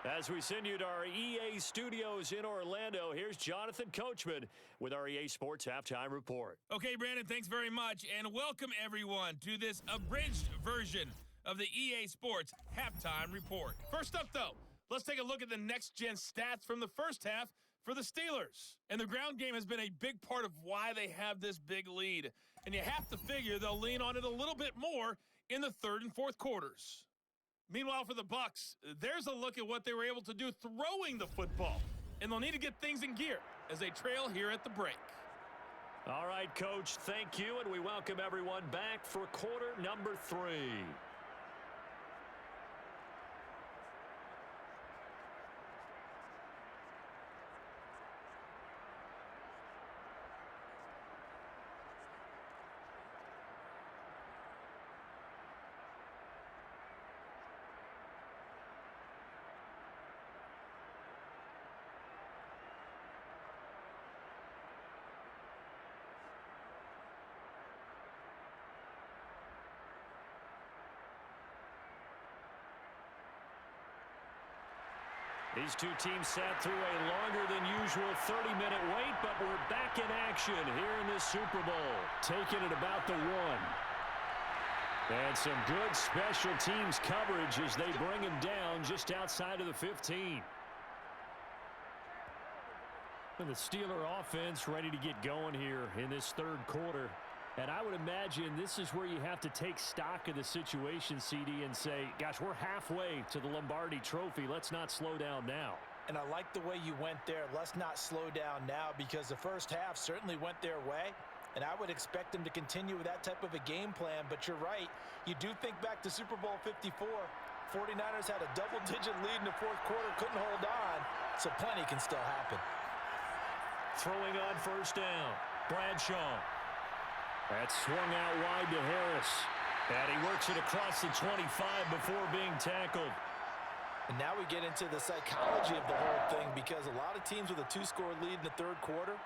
As we send you to our EA studios in Orlando, here's Jonathan Coachman with our EA Sports Halftime Report. Okay, Brandon, thanks very much, and welcome everyone to this abridged version of the EA Sports Halftime Report. First up, though, let's take a look at the next-gen stats from the first half for the Steelers. And the ground game has been a big part of why they have this big lead. And you have to figure they'll lean on it a little bit more in the 3rd and 4th quarters. Meanwhile, for the Bucs, there's a look at what they were able to do throwing the football. And they'll need to get things in gear as they trail here at the break. All right, Coach, thank you, and we welcome everyone back for quarter number 3. These two teams sat through a longer than usual 30-minute wait, but we're back in action here in this Super Bowl. Taking it about the 1. And some good special teams coverage as they bring him down just outside of the 15. And the Steeler offense ready to get going here in this third quarter. And I would imagine this is where you have to take stock of the situation, CD, and say, gosh, we're halfway to the Lombardi Trophy. Let's not slow down now. And I like the way you went there. Let's not slow down now, because the first half certainly went their way. And I would expect them to continue with that type of a game plan. But you're right. You do think back to Super Bowl 54. 49ers had a double-digit lead in the fourth quarter, couldn't hold on. So plenty can still happen. Throwing on first down, Bradshaw. That's swung out wide to Harris. And he works it across the 25 before being tackled. And now we get into the psychology of the whole thing, because a lot of teams with a two-score lead in the third quarter,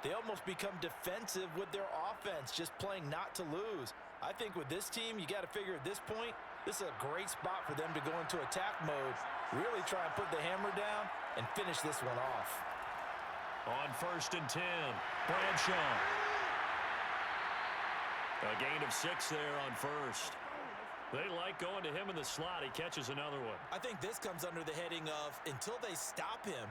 they almost become defensive with their offense, just playing not to lose. I think with this team, you got to figure at this point, this is a great spot for them to go into attack mode, really try and put the hammer down and finish this one off. On 1st and 10, Bradshaw. A gain of 6 there on first. They like going to him in the slot. He catches another one. I think this comes under the heading of, until they stop him,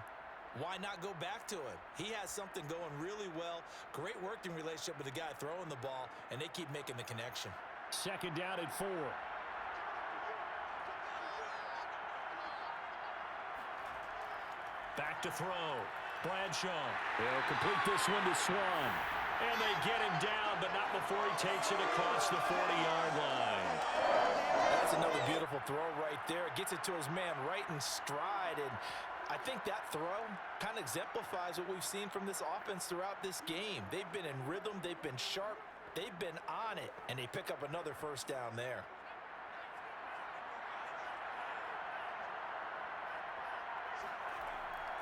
why not go back to him? He has something going really well. Great working relationship with the guy throwing the ball, and they keep making the connection. 2nd down at 4. Back to throw. Bradshaw. They'll complete this one to Swan. And they get him down, but not before he takes it across the 40-yard line. That's another beautiful throw right there. Gets it to his man right in stride. And I think that throw kind of exemplifies what we've seen from this offense throughout this game. They've been in rhythm. They've been sharp. They've been on it. And they pick up another first down there.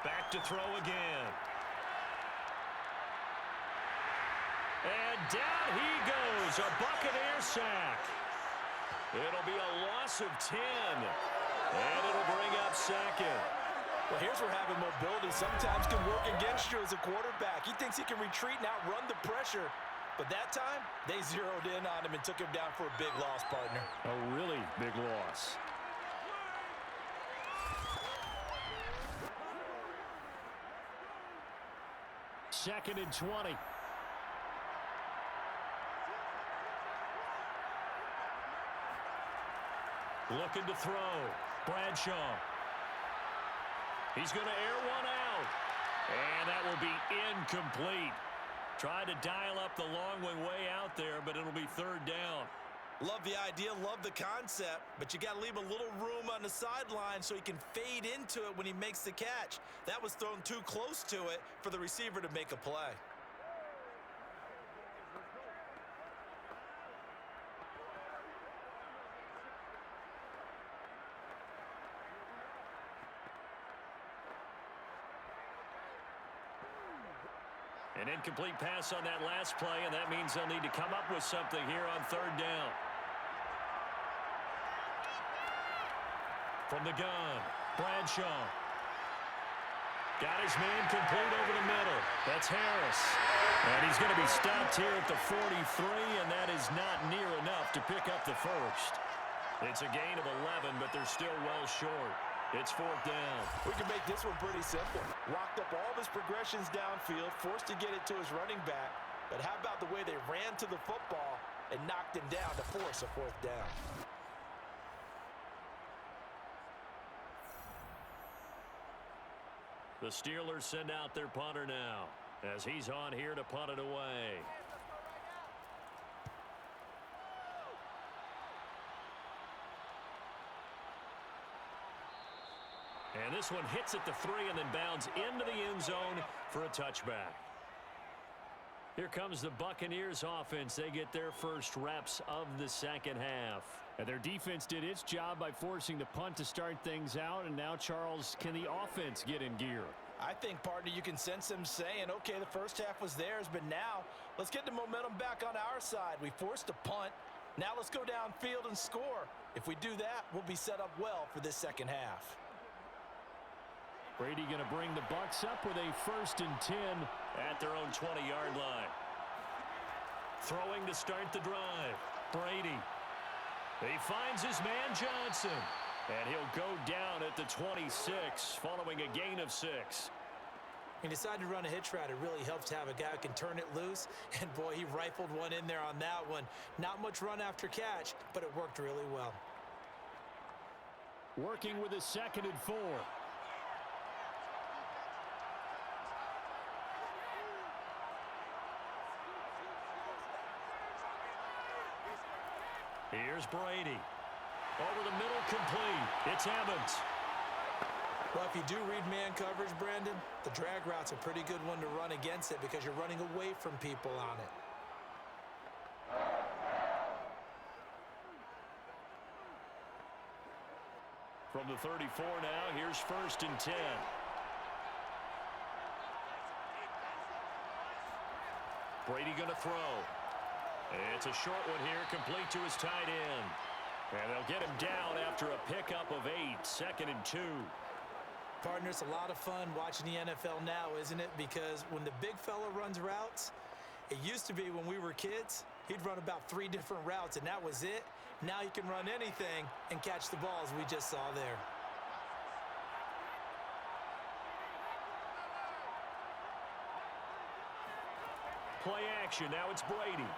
Back to throw again. And down he goes. A Buccaneer sack. It'll be a loss of 10. And it'll bring up 2nd. Well, here's where having mobility sometimes can work against you as a quarterback. He thinks he can retreat and outrun the pressure. But that time, they zeroed in on him and took him down for a big loss, partner. A really big loss. Second and 20. Looking to throw. Bradshaw. He's going to air one out. And that will be incomplete. Tried to dial up the long one way out there, but it'll be 3rd down. Love the idea, love the concept, but you got to leave a little room on the sideline so he can fade into it when he makes the catch. That was thrown too close to it for the receiver to make a play. An incomplete pass on that last play, and that means they'll need to come up with something here on 3rd down. From the gun, Bradshaw. Got his man complete over the middle. That's Harris. And he's going to be stopped here at the 43, and that is not near enough to pick up the first. It's a gain of 11, but they're still well short. It's 4th down. We can make this one pretty simple. Locked up all of his progressions downfield, forced to get it to his running back. But how about the way they ran to the football and knocked him down to force a 4th down? The Steelers send out their punter now, as he's on here to punt it away. And this one hits at the 3 and then bounds into the end zone for a touchback. Here comes the Buccaneers offense. They get their first reps of the second half. And their defense did its job by forcing the punt to start things out. And now, Charles, can the offense get in gear? I think, partner, you can sense them saying, okay, the first half was theirs, but now let's get the momentum back on our side. We forced a punt. Now let's go downfield and score. If we do that, we'll be set up well for this second half. Brady going to bring the Bucs up with a 1st and 10 at their own 20-yard line. Throwing to start the drive. Brady. He finds his man Johnson. And he'll go down at the 26 following a gain of 6. He decided to run a hitch route. It really helps to have a guy who can turn it loose. And, boy, he rifled one in there on that one. Not much run after catch, but it worked really well. Working with a 2nd and 4. Here's Brady. Over the middle, complete. It's Evans. Well, if you do read man coverage, Brandon, the drag route's a pretty good one to run against it because you're running away from people on it. From the 34 now, here's 1st and 10. Brady going to throw. It's a short one here, complete to his tight end. And they'll get him down after a pickup of 8, 2nd and 2. Partner, it's a lot of fun watching the NFL now, isn't it? Because when the big fella runs routes, it used to be when we were kids, he'd run about 3 different routes, and that was it. Now he can run anything and catch the balls we just saw there. Play action, now it's Brady.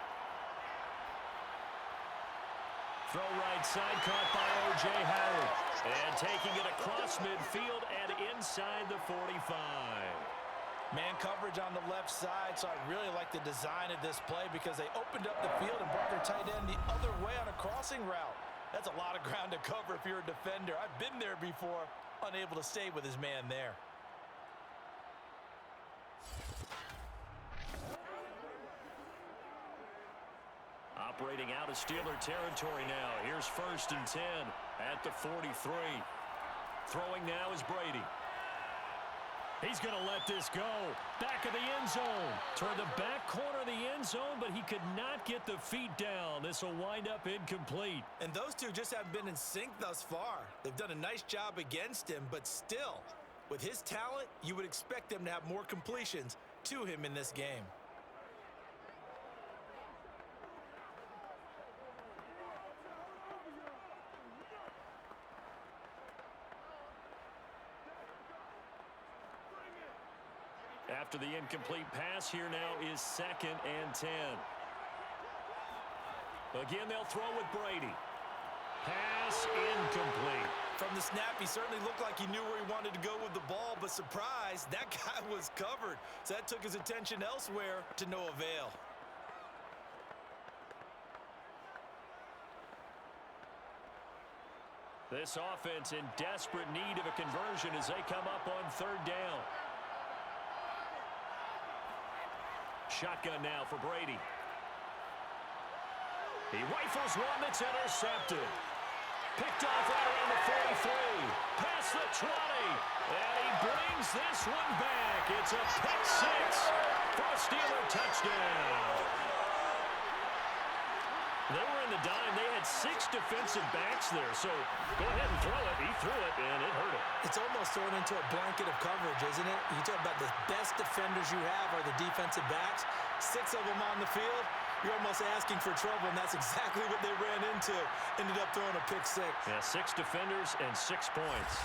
Throw right side, caught by O.J. Howard. And taking it across midfield and inside the 45. Man coverage on the left side, so I really like the design of this play because they opened up the field and brought their tight end the other way on a crossing route. That's a lot of ground to cover if you're a defender. I've been there before, unable to stay with his man there. Operating out of Steeler territory now. Here's 1st and 10 at the 43. Throwing now is Brady. He's going to let this go. Back of the end zone. Toward the back corner of the end zone, but he could not get the feet down. This will wind up incomplete. And those two just haven't been in sync thus far. They've done a nice job against him, but still, with his talent, you would expect them to have more completions to him in this game. After the incomplete pass, here now is 2nd and 10. Again, they'll throw with Brady. Pass incomplete. From the snap, he certainly looked like he knew where he wanted to go with the ball, but surprise, that guy was covered. So that took his attention elsewhere to no avail. This offense in desperate need of a conversion as they come up on 3rd down. Shotgun now for Brady. He rifles one that's intercepted. Picked off right around the 43. Past the 20. And he brings this one back. It's a pick 6 for a Steeler touchdown. They were in the dime. They had 6 defensive backs there. So go ahead and throw it. He threw it, and it hurt him. It's almost thrown into a blanket of coverage, isn't it? You talk about the best defenders you have are the defensive backs. 6 of them on the field. You're almost asking for trouble, and that's exactly what they ran into. Ended up throwing a pick 6. Yeah, 6 defenders and 6 points.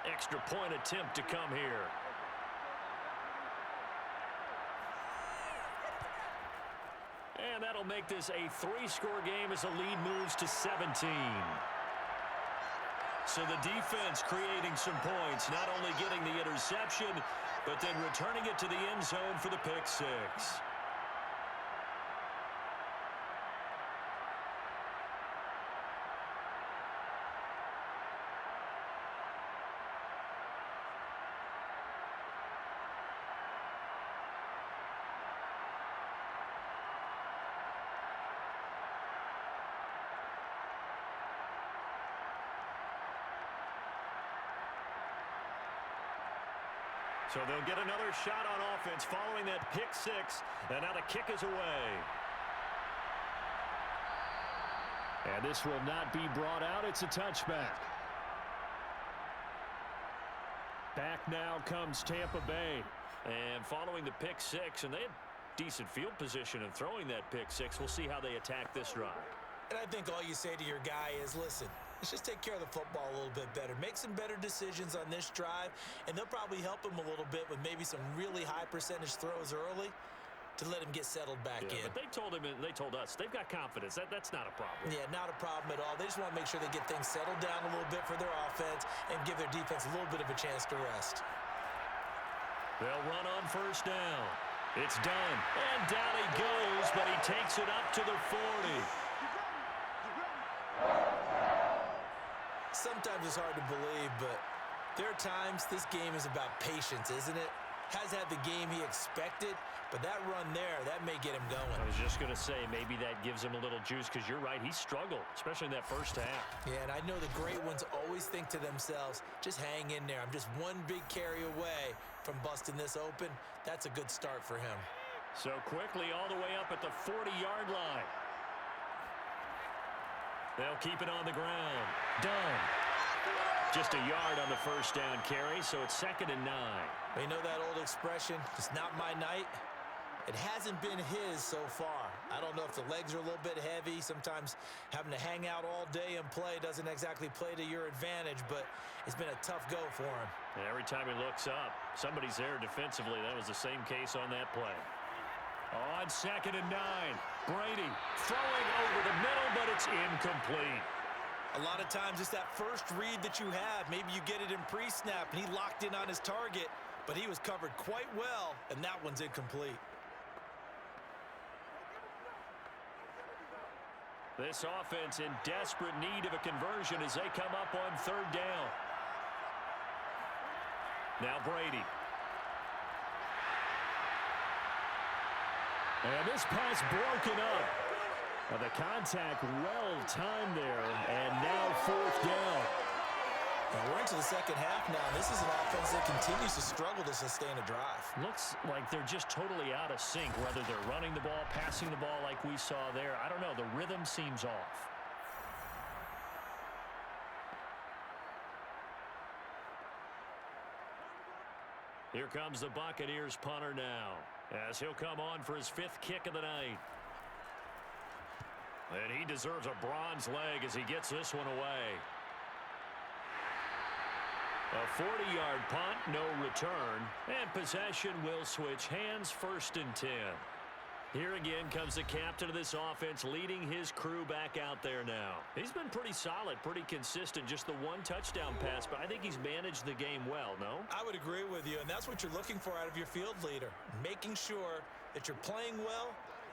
Extra point attempt to come here. And that'll make this a 3-score game as the lead moves to 17. So the defense creating some points, not only getting the interception, but then returning it to the end zone for the pick 6. So they'll get another shot on offense following that pick 6, and now the kick is away. And this will not be brought out. It's a touchback. Back now comes Tampa Bay. And following the pick six, and they had decent field position in throwing that pick six. We'll see how they attack this drive. And I think all you say to your guy is, listen, let's just take care of the football a little bit better. Make some better decisions on this drive, and they'll probably help him a little bit with maybe some really high percentage throws early to let him get settled back in. But they told him, and they told us, they've got confidence. That's not a problem. Yeah, not a problem at all. They just want to make sure they get things settled down a little bit for their offense and give their defense a little bit of a chance to rest. They'll run on first down. It's done. And down he goes, but he takes it up to the 40. Sometimes it's hard to believe, but there are times this game is about patience, isn't it? Has had the game he expected, but that run there, that may get him going. I was just going to say, maybe that gives him a little juice, because you're right, he struggled, especially in that first half. Yeah, and I know the great ones always think to themselves, just hang in there. I'm just one big carry away from busting this open. That's a good start for him. So quickly all the way up at the 40-yard line. They'll keep it on the ground. Done. Just a yard on the first down carry, so it's 2nd and 9. You know that old expression, it's not my night? It hasn't been his so far. I don't know if the legs are a little bit heavy. Sometimes having to hang out all day and play doesn't exactly play to your advantage, but it's been a tough go for him. And every time he looks up, somebody's there defensively. That was the same case on that play. On 2nd and 9, Brady throwing over the middle, but it's incomplete. A lot of times it's that first read that you have. Maybe you get it in pre-snap, and he locked in on his target, but he was covered quite well, and that one's incomplete. This offense in desperate need of a conversion as they come up on 3rd down. Now Brady. And this pass broken up. Well, the contact well timed there, and now 4th down. And we're into the second half now. This is an offense that continues to struggle to sustain a drive. Looks like they're just totally out of sync, whether they're running the ball, passing the ball like we saw there. I don't know. The rhythm seems off. Here comes the Buccaneers punter now, as he'll come on for his 5th kick of the night. And he deserves a bronze leg as he gets this one away. A 40-yard punt, no return, and possession will switch hands, 1st and 10. Here again comes the captain of this offense, leading his crew back out there now. He's been pretty solid, pretty consistent, just the 1 touchdown pass, but I think he's managed the game well, no? I would agree with you, and that's what you're looking for out of your field leader, making sure that you're playing well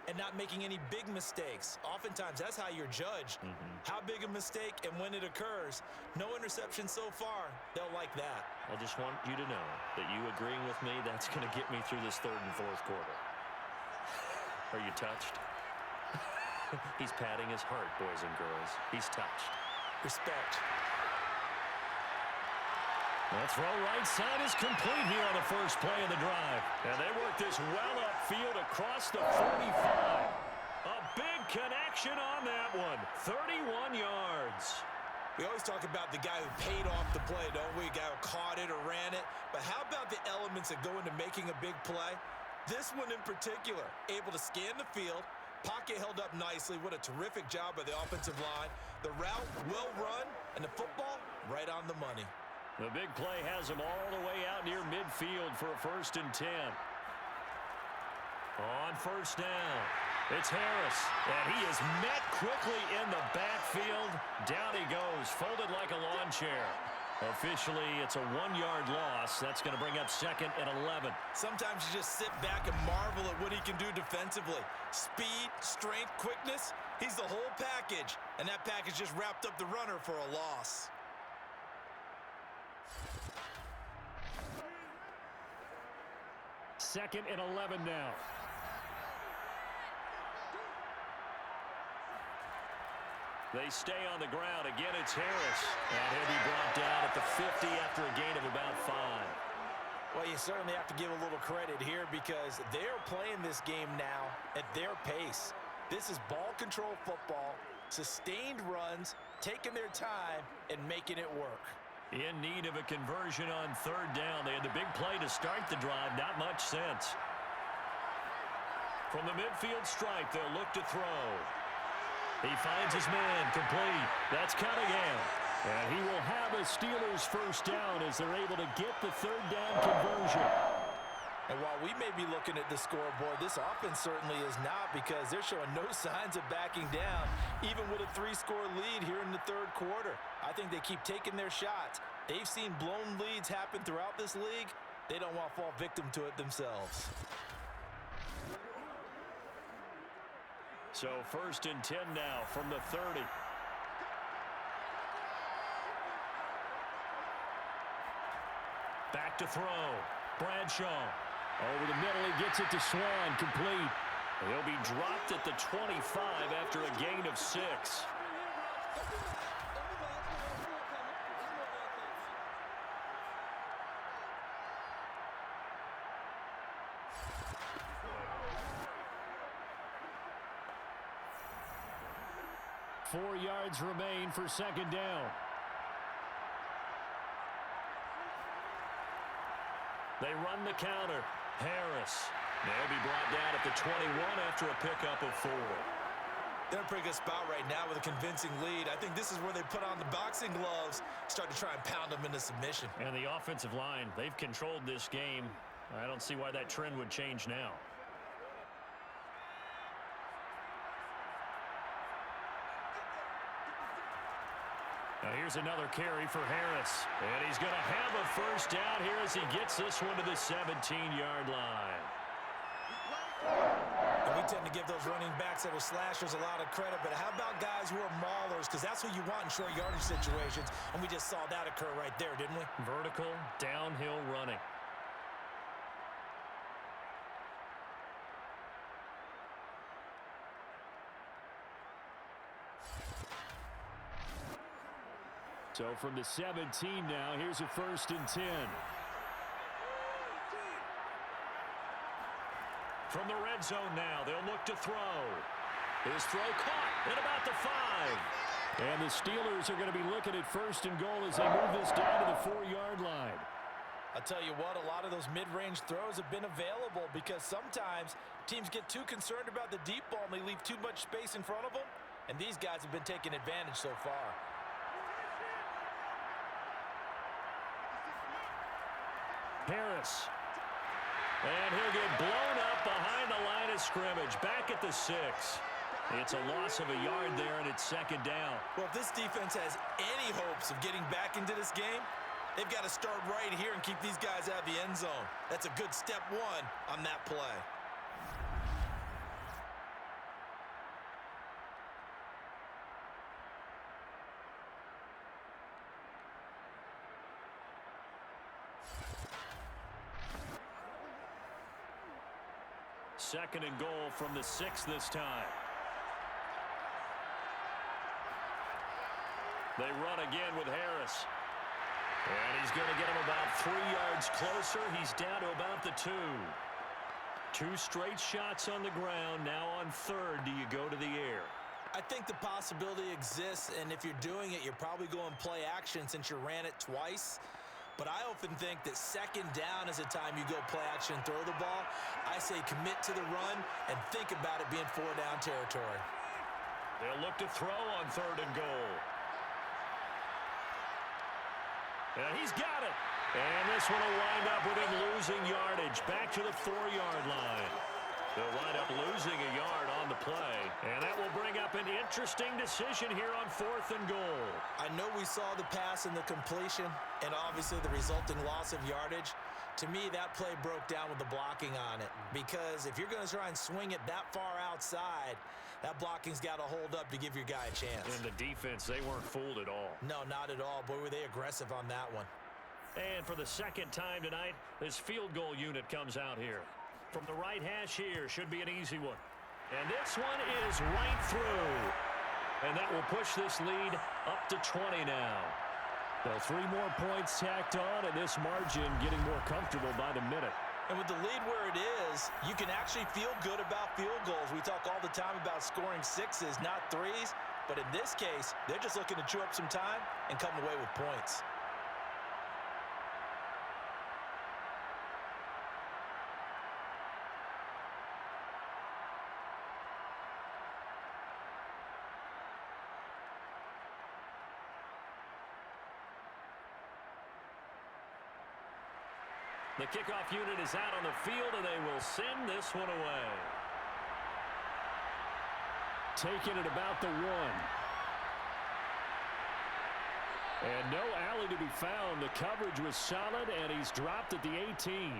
and not making any big mistakes. Oftentimes, that's how you're judged. How big a mistake and when it occurs. No interception so far. They'll like that. I just want you to know that you agreeing with me, that's going to get me through this 3rd and 4th quarter. Are you touched? He's patting his heart, boys and girls. He's touched. Respect. That throw right side is complete here on the first play of the drive. And they work this well upfield across the 45. A big connection on that one. 31 yards. We always talk about the guy who paid off the play, don't we? The guy who caught it or ran it. But how about the elements that go into making a big play? This one in particular, able to scan the field, pocket held up nicely. What a terrific job by the offensive line. The route, well run, and the football, right on the money. The big play has him all the way out near midfield for a 1st and 10. On 1st down, it's Harris, and he is met quickly in the backfield. Down he goes, folded like a lawn chair. Officially, it's a 1-yard loss. That's going to bring up 2nd and 11. Sometimes you just sit back and marvel at what he can do defensively. Speed, strength, quickness, he's the whole package. And that package just wrapped up the runner for a loss. Second and 11 now. They stay on the ground. Again, it's Harris. And he'll be brought down at the 50 after a gain of about 5. Well, you certainly have to give a little credit here because they're playing this game now at their pace. This is ball control football, sustained runs, taking their time, and making it work. In need of a conversion on third down. They had the big play to start the drive. Not much sense. From the midfield stripe, they'll look to throw. He finds his man, complete. That's Cunningham. And he will have a Steelers first down as they're able to get the third down conversion. And while we may be looking at the scoreboard, this offense certainly is not, because they're showing no signs of backing down, even with a 3-score lead here in the third quarter. I think they keep taking their shots. They've seen blown leads happen throughout this league. They don't want to fall victim to it themselves. So 1st and 10 now from the 30. Back to throw. Bradshaw. Over the middle, he gets it to Swan, complete. He'll be dropped at the 25 after a gain of 6. Four yards remain for second down. They run the counter. Harris. They'll be brought down at the 21 after a pickup of 4. They're in a pretty good spot right now with a convincing lead. I think this is where they put on the boxing gloves, start to try and pound them into submission. And the offensive line, they've controlled this game. I don't see why that trend would change now. Now here's another carry for Harris. And he's going to have a first down here as he gets this one to the 17-yard line. And we tend to give those running backs that are slashers a lot of credit, but how about guys who are maulers? Because that's who you want in short yardage situations, and we just saw that occur right there, didn't we? Vertical, downhill running. So from the 17 now, here's a 1st and 10. From the red zone now, they'll look to throw. His throw caught at about the 5. And the Steelers are going to be looking at 1st and goal as they move this down to the 4-yard line. I'll tell you what, a lot of those mid-range throws have been available because sometimes teams get too concerned about the deep ball and they leave too much space in front of them. And these guys have been taking advantage so far. Harris. And he'll get blown up behind the line of scrimmage. Back at the 6. It's a loss of a yard there, and it's second down. Well, if this defense has any hopes of getting back into this game, they've got to start right here and keep these guys out of the end zone. That's a good step 1 on that play. Second and goal from the 6 this time. They run again with Harris. And he's going to get him about 3 yards closer. He's down to about the 2. 2 straight shots on the ground. Now on 3rd, do you go to the air? I think the possibility exists, and if you're doing it, you're probably going play action since you ran it twice. But I often think that second down is a time you go play action and throw the ball. I say commit to the run and think about it being 4-down territory. They'll look to throw on 3rd and goal. And he's got it. And this one will wind up with him losing yardage. Back to the 4-yard line. They'll wind up losing a yard on the play. And that will bring up an interesting decision here on 4th and goal. I know we saw the pass and the completion and obviously the resulting loss of yardage. To me, that play broke down with the blocking on it. Because if you're going to try and swing it that far outside, that blocking's got to hold up to give your guy a chance. And the defense, they weren't fooled at all. No, not at all. Boy, were they aggressive on that one. And for the second time tonight, this field goal unit comes out here. From the right hash here, should be an easy one. And this one is right through. And that will push this lead up to 20 now. So 3 more points tacked on, and this margin getting more comfortable by the minute. And with the lead where it is, you can actually feel good about field goals. We talk all the time about scoring 6s, not 3s. But in this case, they're just looking to chew up some time and come away with points. The kickoff unit is out on the field, and they will send this one away. Taking it about the 1. And no alley to be found. The coverage was solid, and he's dropped at the 18.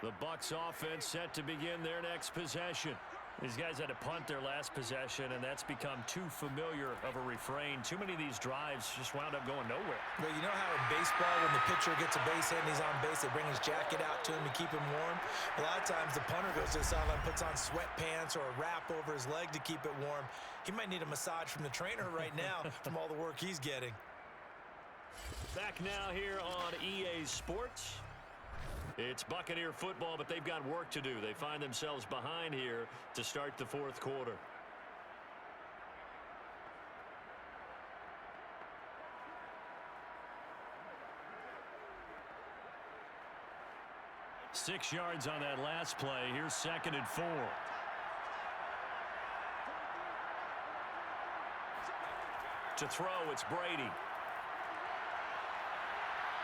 The Bucs offense set to begin their next possession. These guys had to punt their last possession, and that's become too familiar of a refrain. Too many of these drives just wound up going nowhere. Well, you know how in baseball, when the pitcher gets a base hit and he's on base, they bring his jacket out to him to keep him warm? A lot of times the punter goes to the sideline, puts on sweatpants or a wrap over his leg to keep it warm. He might need a massage from the trainer right now from all the work he's getting. Back now here on EA Sports. It's Buccaneer football, but they've got work to do. They find themselves behind here to start the fourth quarter. Six yards on that last play. Here's 2nd and 4. To throw, it's Brady.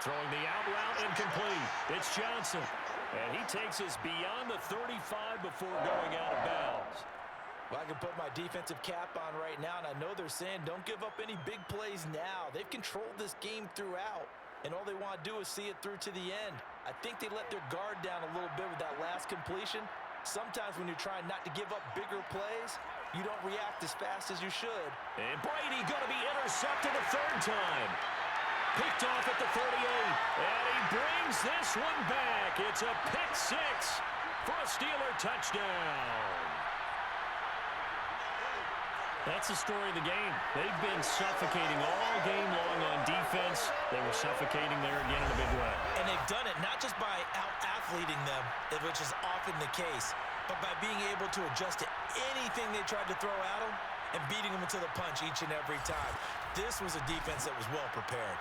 Throwing the out route incomplete. It's Johnson. And he takes us beyond the 35 before going out of bounds. Well, I can put my defensive cap on right now, and I know they're saying don't give up any big plays now. They've controlled this game throughout, and all they want to do is see it through to the end. I think they let their guard down a little bit with that last completion. Sometimes when you're trying not to give up bigger plays, you don't react as fast as you should. And Brady going to be intercepted a 3rd time. Picked off at the 38, and he brings this one back. It's a pick 6 for a Steeler touchdown. That's the story of the game. They've been suffocating all game long on defense. They were suffocating there again in a big way. And they've done it not just by out-athleting them, which is often the case, but by being able to adjust to anything they tried to throw at them and beating them into the punch each and every time. This was a defense that was well prepared.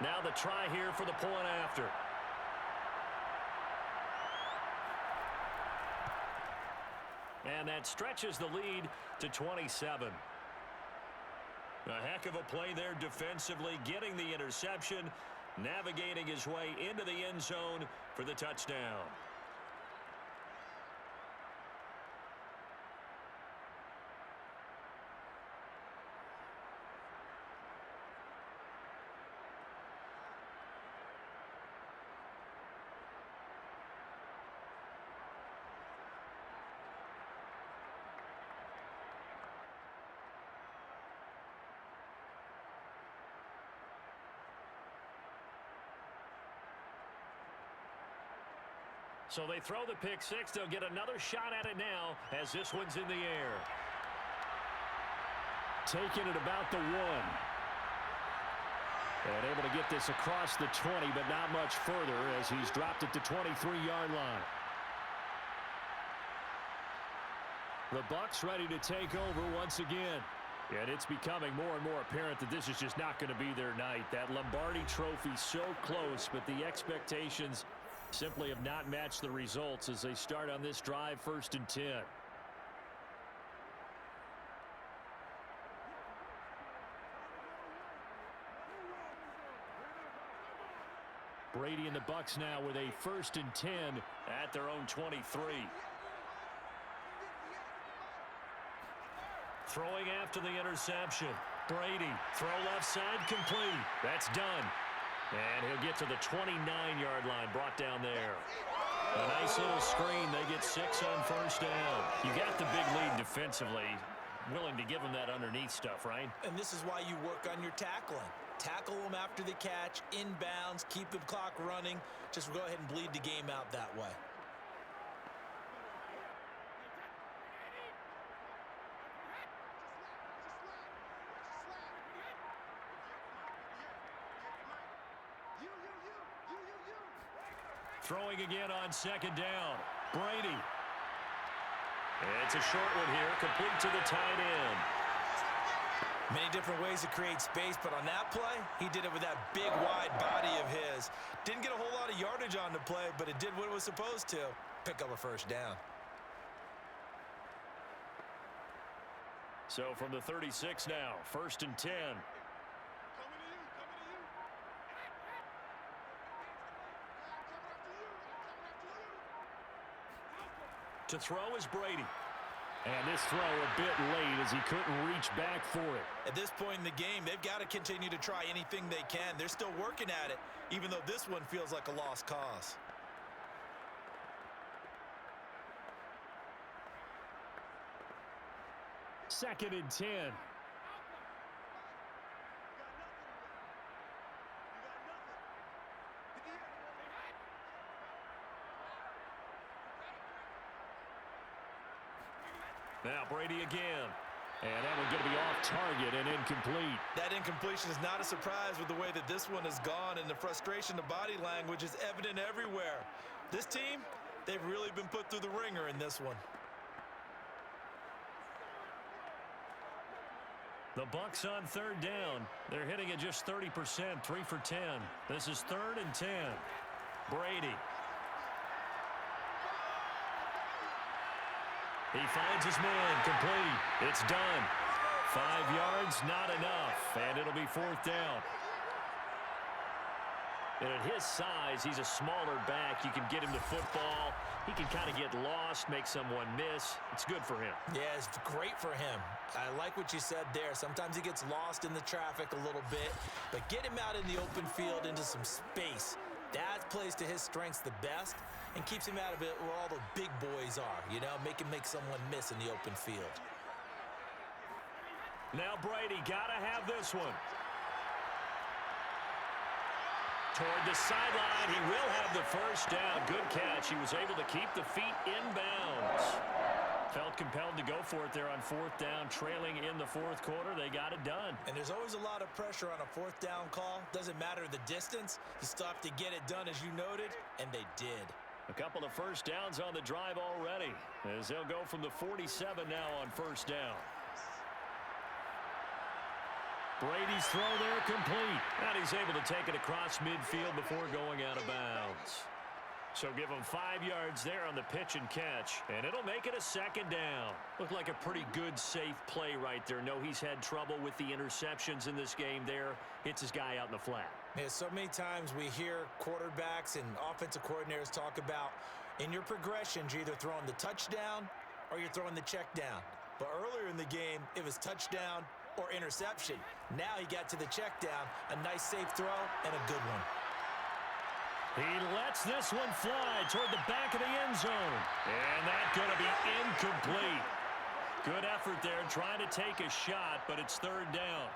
Now the try here for the point after. And that stretches the lead to 27. A heck of a play there defensively, getting the interception, navigating his way into the end zone for the touchdown. So they throw the pick 6. They'll get another shot at it now as this one's in the air. Taking it about the 1. And able to get this across the 20, but not much further as he's dropped it to 23-yard line. The Bucs ready to take over once again. And it's becoming more and more apparent that this is just not going to be their night. That Lombardi trophy so close, but the expectations simply have not matched the results as they start on this drive, 1st and 10. Brady and the Bucs now with a 1st and 10 at their own 23. Throwing after the interception. Brady, throw left side, complete. That's done. And he'll get to the 29-yard line, brought down there. A nice little screen. They get 6 on 1st down. You got the big lead defensively. Willing to give them that underneath stuff, right? And this is why you work on your tackling. Tackle them after the catch, inbounds, keep the clock running. Just go ahead and bleed the game out that way. Throwing again on 2nd down. Brady It's a short one here, complete to the tight end. Many different ways to create space, but on that play, he did it with that big, wide body of his. Didn't get a whole lot of yardage on the play, but it did what it was supposed to. Pick up a first down. So from the 36 now, 1st and 10. To throw is Brady. And this throw a bit late as he couldn't reach back for it. At this point in the game, they've got to continue to try anything they can. They're still working at it, even though this one feels like a lost cause. Second and 10. Now Brady again. And that one's going to be off target and incomplete. That incompletion is not a surprise with the way that this one has gone, and the frustration, the body language is evident everywhere. This team, they've really been put through the ringer in this one. The Bucs on 3rd down. They're hitting at just 30%, 3 for 10. This is 3rd and 10. Brady. He finds his man, complete. It's done. 5 yards, not enough, and it'll be 4th down. And at his size, he's a smaller back. You can get him to football. He can kind of get lost, make someone miss. It's good for him. Yeah, it's great for him. I like what you said there. Sometimes he gets lost in the traffic a little bit, but get him out in the open field into some space. That plays to his strengths the best and keeps him out of it where all the big boys are, you know, make someone miss in the open field. Now Brady, gotta have this one. Toward the sideline, he will have the first down. Good catch. He was able to keep the feet in bounds. Felt compelled to go for it there on 4th down, trailing in the 4th quarter. They got it done. And there's always a lot of pressure on a 4th down call. Doesn't matter the distance. You still have to get it done, as you noted, and they did. A couple of first downs on the drive already, as they'll go from the 47 now on 1st down. Brady's throw there complete. And he's able to take it across midfield before going out of bounds. So give him 5 yards there on the pitch and catch, and it'll make it a 2nd down. Looked like a pretty good, safe play right there. No, he's had trouble with the interceptions in this game there. Hits his guy out in the flat. Yeah, so many times we hear quarterbacks and offensive coordinators talk about in your progressions, you're either throwing the touchdown or you're throwing the check down. But earlier in the game, it was touchdown or interception. Now he got to the check down, a nice safe throw and a good one. He lets this one fly toward the back of the end zone. And that's going to be incomplete. Good effort there trying to take a shot, but it's 3rd down.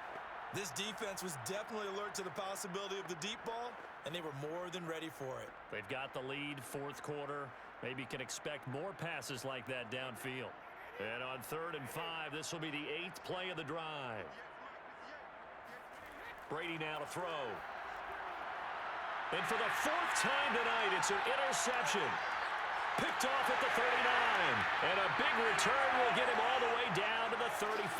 This defense was definitely alert to the possibility of the deep ball, and they were more than ready for it. They've got the lead, 4th quarter. Maybe can expect more passes like that downfield. And on 3rd and 5, this will be the 8th play of the drive. Brady now to throw. And for the 4th time tonight, it's an interception. Picked off at the 39. And a big return will get him all the way down to the 35.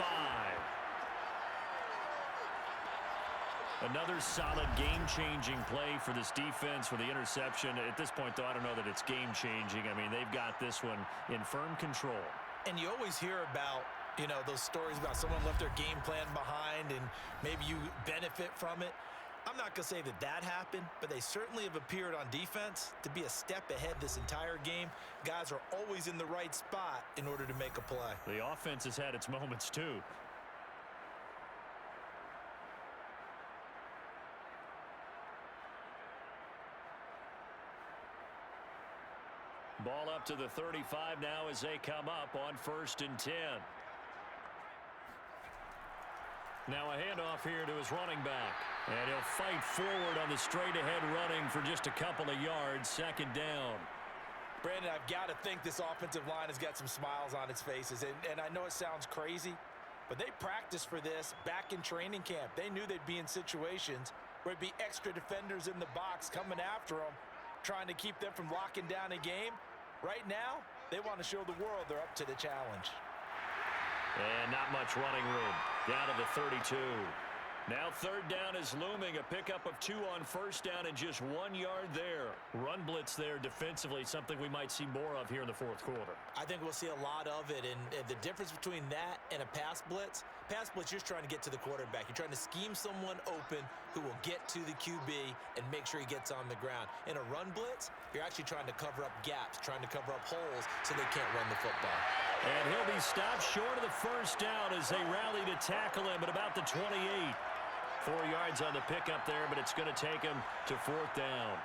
Another solid game-changing play for this defense for the interception. At this point, though, I don't know that it's game-changing. I mean, they've got this one in firm control. And you always hear about, you know, those stories about someone left their game plan behind and maybe you benefit from it. I'm not going to say that that happened, but they certainly have appeared on defense to be a step ahead this entire game. Guys are always in the right spot in order to make a play. The offense has had its moments, too. Ball up to the 35 now as they come up on 1st and 10. Now a handoff here to his running back. And he'll fight forward on the straight-ahead running for just a couple of yards. 2nd down. Brandon, I've got to think this offensive line has got some smiles on its faces. And I know it sounds crazy, but they practiced for this back in training camp. They knew they'd be in situations where it'd be extra defenders in the box coming after them, trying to keep them from locking down a game. Right now, They want to show the world they're up to the challenge. And not much running room. Down to the 32. Now third down is looming. A pickup of 2 on first down and just 1 yard there. Run blitz there defensively, something we might see more of here in the fourth quarter. I think we'll see a lot of it. And the difference between that and a pass blitz, you're just trying to get to the quarterback. You're trying to scheme someone open who will get to the QB and make sure he gets on the ground. In a run blitz, you're actually trying to cover up gaps, trying to cover up holes so they can't run the football. And he'll be stopped short of the first down as they rally to tackle him at about the 28. 4 yards on the pickup there, but it's going to take him to fourth down.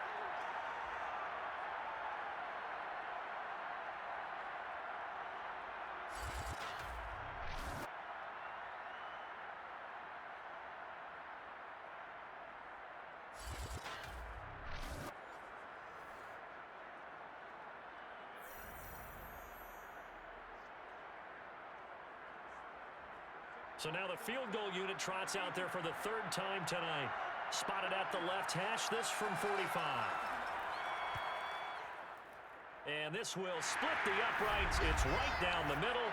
So now the field goal unit trots out there for the 3rd time tonight. Spotted at the left hash, this from 45. And this will split the uprights. It's right down the middle.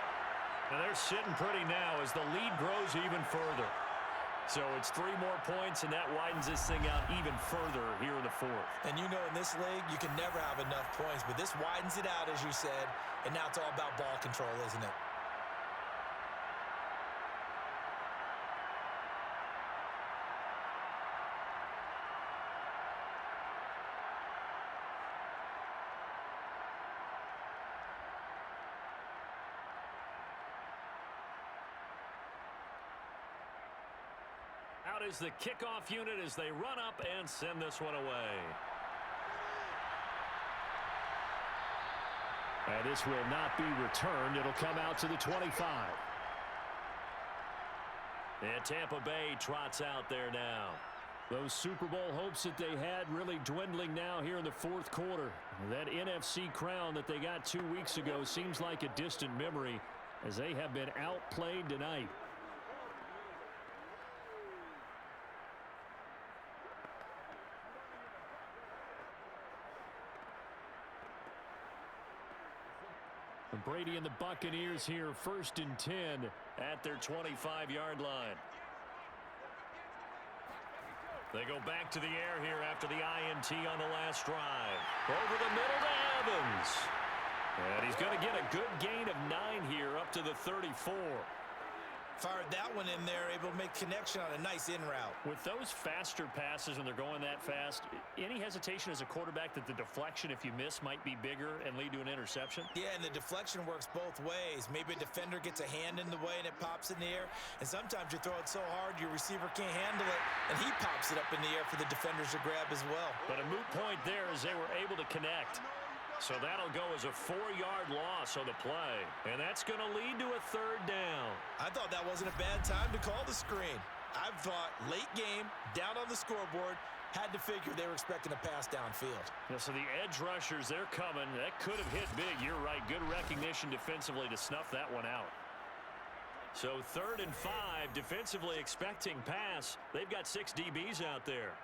And they're sitting pretty now as the lead grows even further. So it's 3 more points, and that widens this thing out even further here in the 4th. And you know in this league, you can never have enough points, but this widens it out, as you said, and now it's all about ball control, isn't it? Out is the kickoff unit as they run up and send this one away. And this will not be returned. It'll come out to the 25. And Tampa Bay trots out there now. Those Super Bowl hopes that they had really dwindling now here in the 4th quarter. That NFC crown that they got 2 weeks ago seems like a distant memory as they have been outplayed tonight. Brady and the Buccaneers here, 1st and 10 at their 25-yard line. They go back to the air here after the INT on the last drive. Over the middle to Evans. And he's going to get a good gain of 9 here up to the 34. Fired that one in there, able to make connection on a nice in route. With those faster passes and they're going that fast, any hesitation as a quarterback that the deflection, if you miss, might be bigger and lead to an interception? Yeah, and the deflection works both ways. Maybe a defender gets a hand in the way and it pops in the air, and sometimes you throw it so hard your receiver can't handle it, and he pops it up in the air for the defenders to grab as well. But a moot point there as they were able to connect. So that'll go as a 4-yard loss on the play. And that's going to lead to a 3rd down. I thought that wasn't a bad time to call the screen. I thought late game, down on the scoreboard, had to figure they were expecting a pass downfield. Yeah, so the edge rushers, they're coming. That could have hit big. You're right. Good recognition defensively to snuff that one out. So 3rd and 5, defensively expecting pass. They've got 6 DBs out there.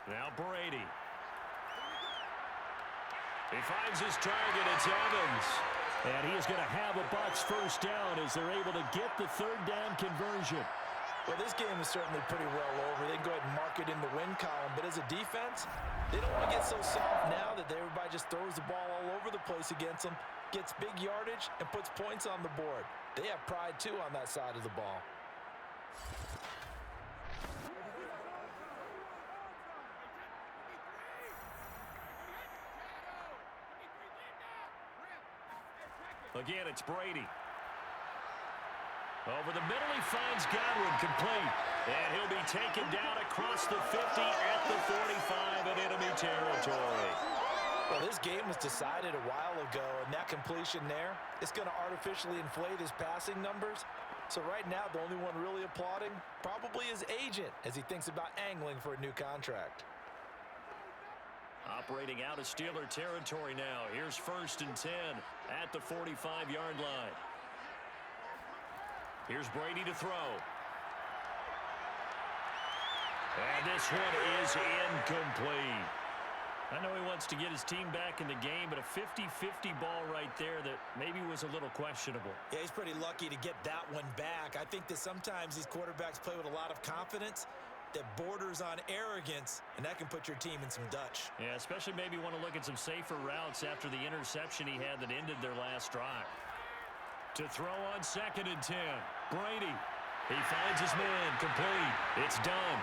Now Brady. He finds his target. It's Evans. And he is going to have a Bucs first down as they're able to get the 3rd down conversion. Well, this game is certainly pretty well over. They can go ahead and mark it in the win column. But as a defense, they don't want to get so soft now that everybody just throws the ball all over the place against them, gets big yardage, and puts points on the board. They have pride, too, on that side of the ball. Again, it's Brady. Over the middle, he finds Godwin complete. And he'll be taken down across the 50 at the 45 in enemy territory. Well, this game was decided a while ago, and that completion there, it's going to artificially inflate his passing numbers. So right now, the only one really applauding probably his agent as he thinks about angling for a new contract. Operating out of Steeler territory now. Here's 1st and 10 at the 45-yard line. Here's Brady to throw. And this one is incomplete. I know he wants to get his team back in the game, but a 50-50 ball right there that maybe was a little questionable. Yeah, he's pretty lucky to get that one back. I think that sometimes these quarterbacks play with a lot of confidence that borders on arrogance, and that can put your team in some Dutch. Yeah, especially maybe want to look at some safer routes after the interception he had that ended their last drive. To throw on 2nd and 10, Brady. He finds his man, complete. It's done.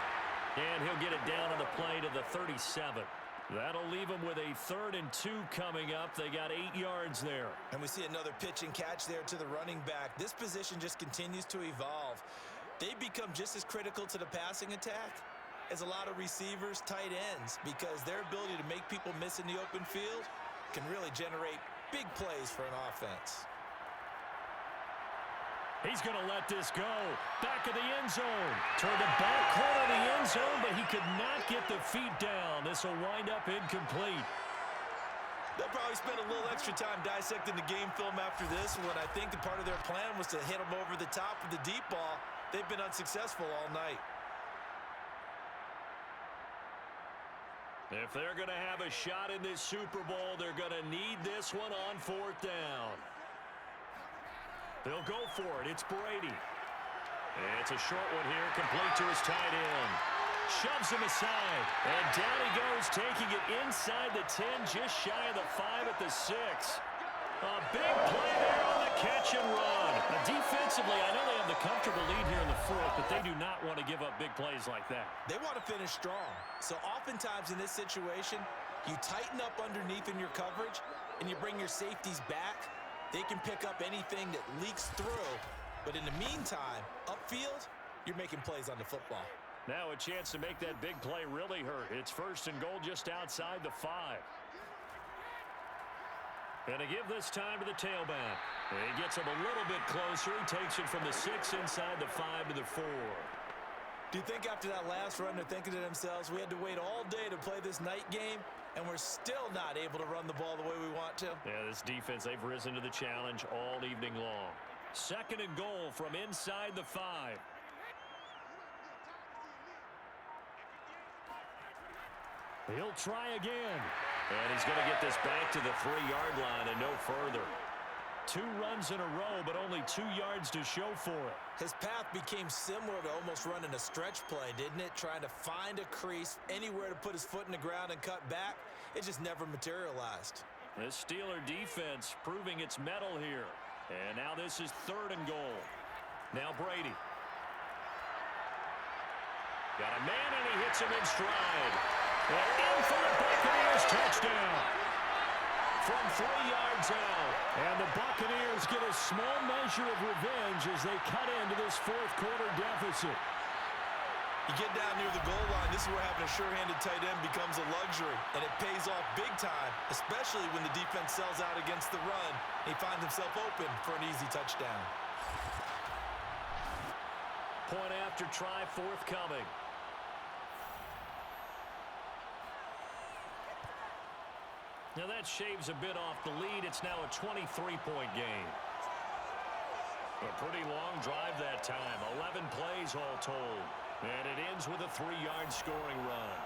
And he'll get it down on the play to the 37. That'll leave them with a 3rd and 2 coming up. They got 8 yards there. And we see another pitch and catch there to the running back. This position just continues to evolve. They become just as critical to the passing attack as a lot of receivers, tight ends, because their ability to make people miss in the open field can really generate big plays for an offense. He's going to let this go. Back of the end zone. Toward the back corner of the end zone, but he could not get the feet down. This will wind up incomplete. They'll probably spend a little extra time dissecting the game film after this one. I think the part of their plan was to hit him over the top of the deep ball. They've been unsuccessful all night. If they're going to have a shot in this Super Bowl, they're going to need this one on 4th down. They'll go for it. It's Brady. It's a short one here, complete to his tight end. Shoves him aside, and down he goes, taking it inside the 10, just shy of the 5 at the 6. A big play there on the catch and run. Defensively, I know they have the comfortable lead here in the 4th, but they do not want to give up big plays like that. They want to finish strong. So oftentimes in this situation, you tighten up underneath in your coverage, and you bring your safeties back. They can pick up anything that leaks through. But in the meantime, upfield, you're making plays on the football. Now a chance to make that big play really hurt. It's 1st and goal just outside the 5. And to give this time to the tailback. He gets him a little bit closer. He takes it from the 6 inside the 5 to the 4. Do you think after that last run they're thinking to themselves, we had to wait all day to play this night game, and we're still not able to run the ball the way we want to? Yeah, this defense, they've risen to the challenge all evening long. 2nd and goal from inside the 5. He'll try again. And he's going to get this back to the 3-yard line and no further. 2 runs in a row, but only 2 yards to show for it. His path became similar to almost running a stretch play, didn't it? Trying to find a crease, anywhere to put his foot in the ground and cut back. It just never materialized. This Steeler defense proving its mettle here. And now this is 3rd and goal. Now Brady. Got a man, and he hits him in stride. And in for the Buccaneers touchdown. From 3 yards out. And the Buccaneers get a small measure of revenge as they cut into this 4th quarter deficit. You get down near the goal line, this is where having a sure-handed tight end becomes a luxury. And it pays off big time, especially when the defense sells out against the run. He finds himself open for an easy touchdown. Point after try forthcoming. Now that shaves a bit off the lead. It's now a 23-point game. A pretty long drive that time. 11 plays all told. And it ends with a 3-yard scoring run.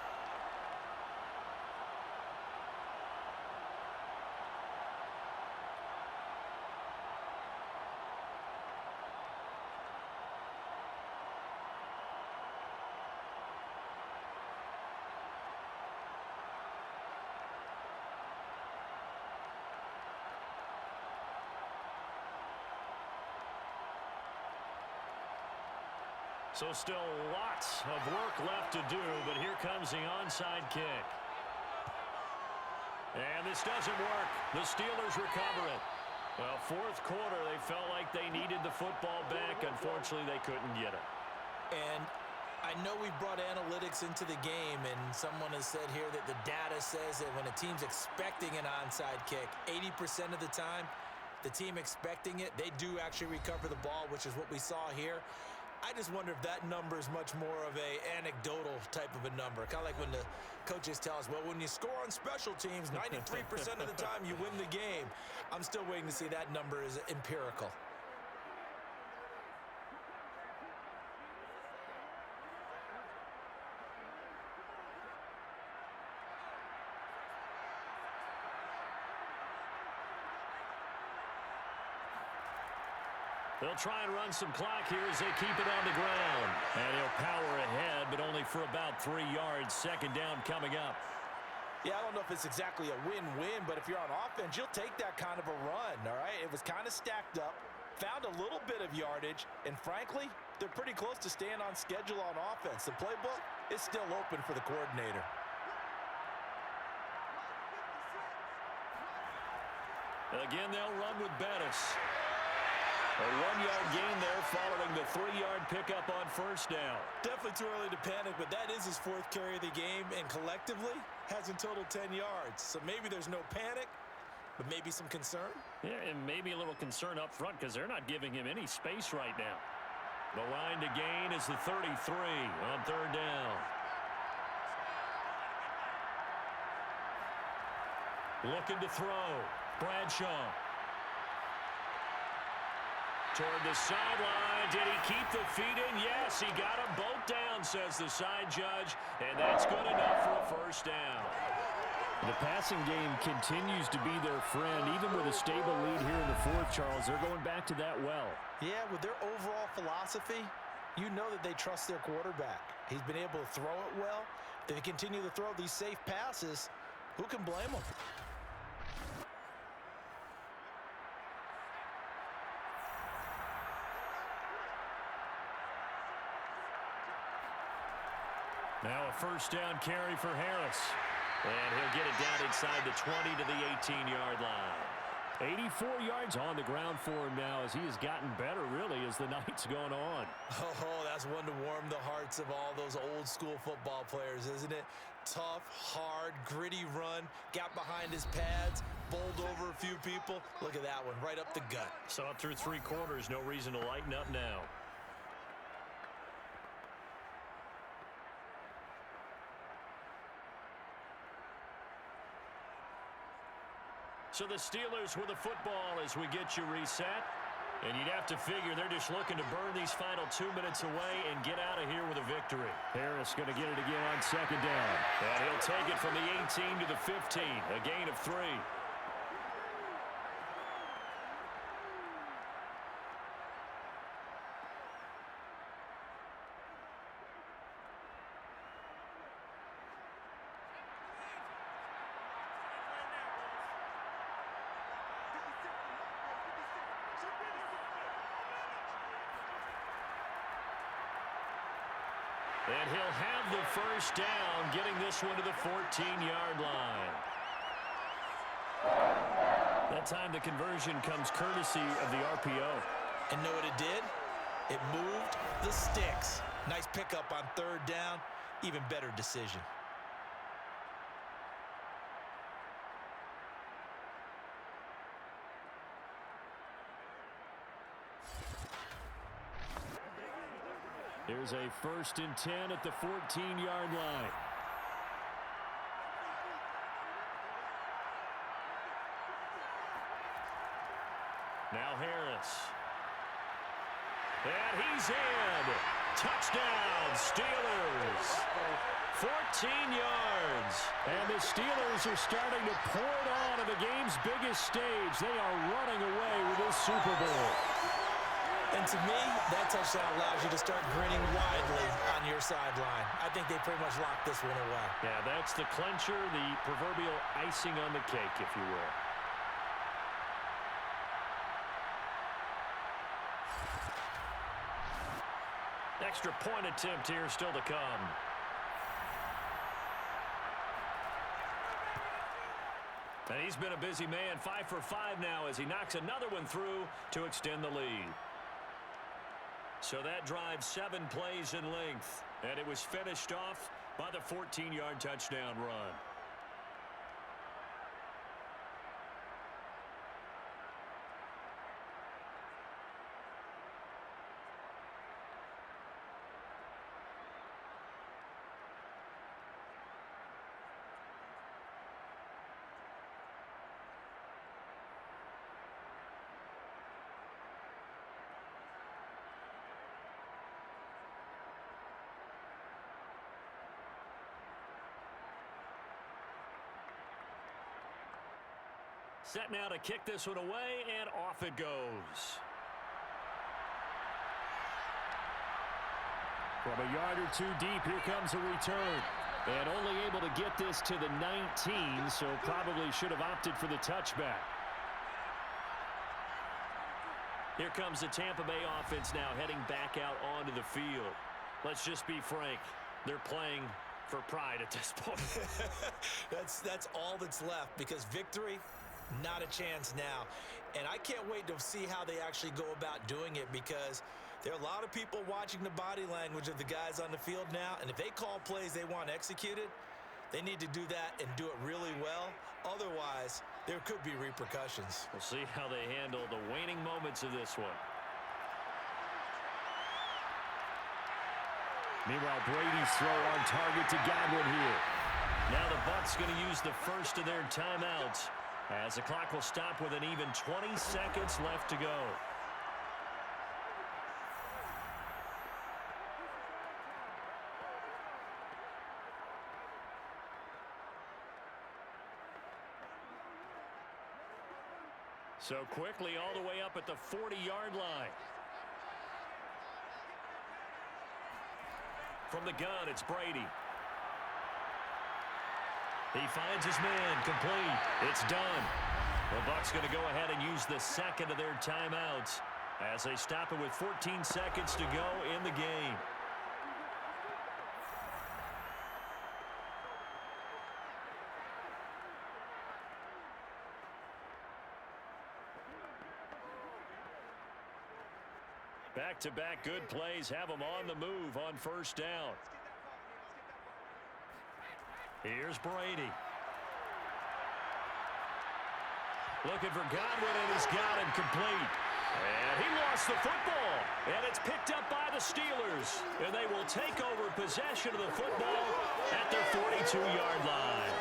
So still lots of work left to do, but here comes the onside kick. And this doesn't work. The Steelers recover it. Well, 4th quarter, they felt like they needed the football back. Unfortunately, they couldn't get it. And I know we brought analytics into the game, and someone has said here that the data says that when a team's expecting an onside kick, 80% of the time, the team expecting it, they do actually recover the ball, which is what we saw here. I just wonder if that number is much more of a anecdotal type of a number. Kind of like when the coaches tell us, well, when you score on special teams, 93% of the time you win the game. I'm still waiting to see that number is empirical. They'll try and run some clock here as they keep it on the ground. And he'll power ahead, but only for about 3 yards. Second down coming up. Yeah, I don't know if it's exactly a win-win, but if you're on offense, you'll take that kind of a run, all right? It was kind of stacked up, found a little bit of yardage, and frankly, they're pretty close to staying on schedule on offense. The playbook is still open for the coordinator. Again, they'll run with Bettis. A 1-yard gain there following the 3-yard pickup on first down. Definitely too early to panic, but that is his 4th carry of the game, and collectively has in total 10 yards. So maybe there's no panic, but maybe some concern. Yeah, and maybe a little concern up front because they're not giving him any space right now. The line to gain is the 33 on third down. Looking to throw. Bradshaw. Toward the sideline. Did he keep the feet in? Yes, he got them both down, says the side judge. And that's good enough for a first down. The passing game continues to be their friend. Even with a stable lead here in the 4th, Charles, they're going back to that well. Yeah, with their overall philosophy, you know that they trust their quarterback. He's been able to throw it well. If they continue to throw these safe passes, who can blame them? Now a first down carry for Harris. And he'll get it down inside the 20 to the 18-yard line. 84 yards on the ground for him now as he has gotten better, really, as the night's gone on. Oh, that's one to warm the hearts of all those old-school football players, isn't it? Tough, hard, gritty run, got behind his pads, bowled over a few people. Look at that one, right up the gut. Saw it through 3 quarters, no reason to lighten up now. So the Steelers with the football as we get you reset. And you'd have to figure they're just looking to burn these final 2 minutes away and get out of here with a victory. Harris going to get it again on second down. And he'll take it from the 18 to the 15, a gain of 3. And he'll have the first down, getting this one to the 14-yard line. That time the conversion comes courtesy of the RPO. And know what it did? It moved the sticks. Nice pickup on third down. Even better decision. There's a 1st and 10 at the 14-yard line. Now Harris. And he's in. Touchdown, Steelers. 14 yards. And the Steelers are starting to pour it on at the game's biggest stage. They are running away with this Super Bowl. And to me, that touchdown allows you to start grinning widely on your sideline. I think they pretty much locked this one away. Yeah, that's the clincher, the proverbial icing on the cake, if you will. Extra point attempt here still to come. And he's been a busy man, 5 for 5 now as he knocks another one through to extend the lead. So that drives 7 plays in length, and it was finished off by the 14-yard touchdown run. Set now to kick this one away, and off it goes. From a yard or two deep, here comes a return. And only able to get this to the 19, so probably should have opted for the touchback. Here comes the Tampa Bay offense now heading back out onto the field. Let's just be frank. They're playing for pride at this point. That's all that's left, because victory, not a chance now. And I can't wait to see how they actually go about doing it, because there are a lot of people watching the body language of the guys on the field now, and if they call plays they want executed, they need to do that and do it really well. Otherwise, there could be repercussions. We'll see how they handle the waning moments of this one. Meanwhile, Brady's throw on target to Godwin here. Now the Bucs going to use the first of their timeouts, as the clock will stop with an even 20 seconds left to go. So quickly all the way up at the 40-yard line. From the gun, it's Brady. He finds his man, complete. It's done. The Bucs going to go ahead and use the second of their timeouts as they stop it with 14 seconds to go in the game. Back-to-back good plays have them on the move on first down. Here's Brady. Looking for Godwin, and he's got him complete. And he lost the football. And it's picked up by the Steelers. And they will take over possession of the football at their 42-yard line.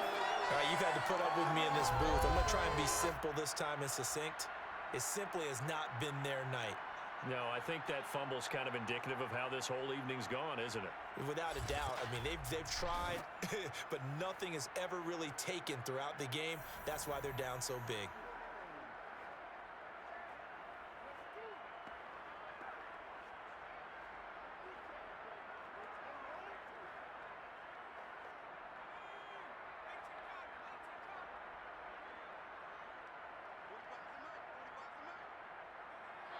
All right, you've had to put up with me in this booth. I'm going to try and be simple this time and succinct. It simply has not been their night. No, I think that fumble's kind of indicative of how this whole evening's gone, isn't it? Without a doubt. I mean, they've tried, but nothing is ever really taken throughout the game. That's why they're down so big.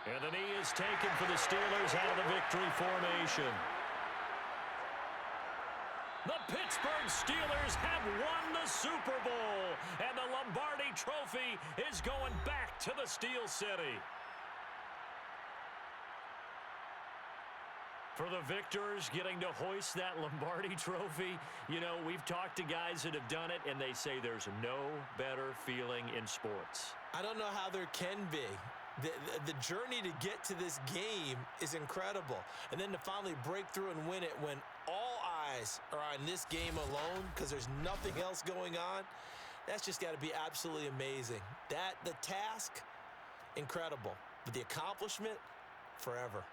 And the knee is taken for the Steelers out of the victory formation. The Pittsburgh Steelers have won the Super Bowl, and the Lombardi Trophy is going back to the Steel City. For the victors getting to hoist that Lombardi Trophy, you know, we've talked to guys that have done it, and they say there's no better feeling in sports. I don't know how there can be. The journey to get to this game is incredible. And then to finally break through and win it when all eyes are on this game alone because there's nothing else going on, that's just got to be absolutely amazing. The task, incredible. But the accomplishment, forever.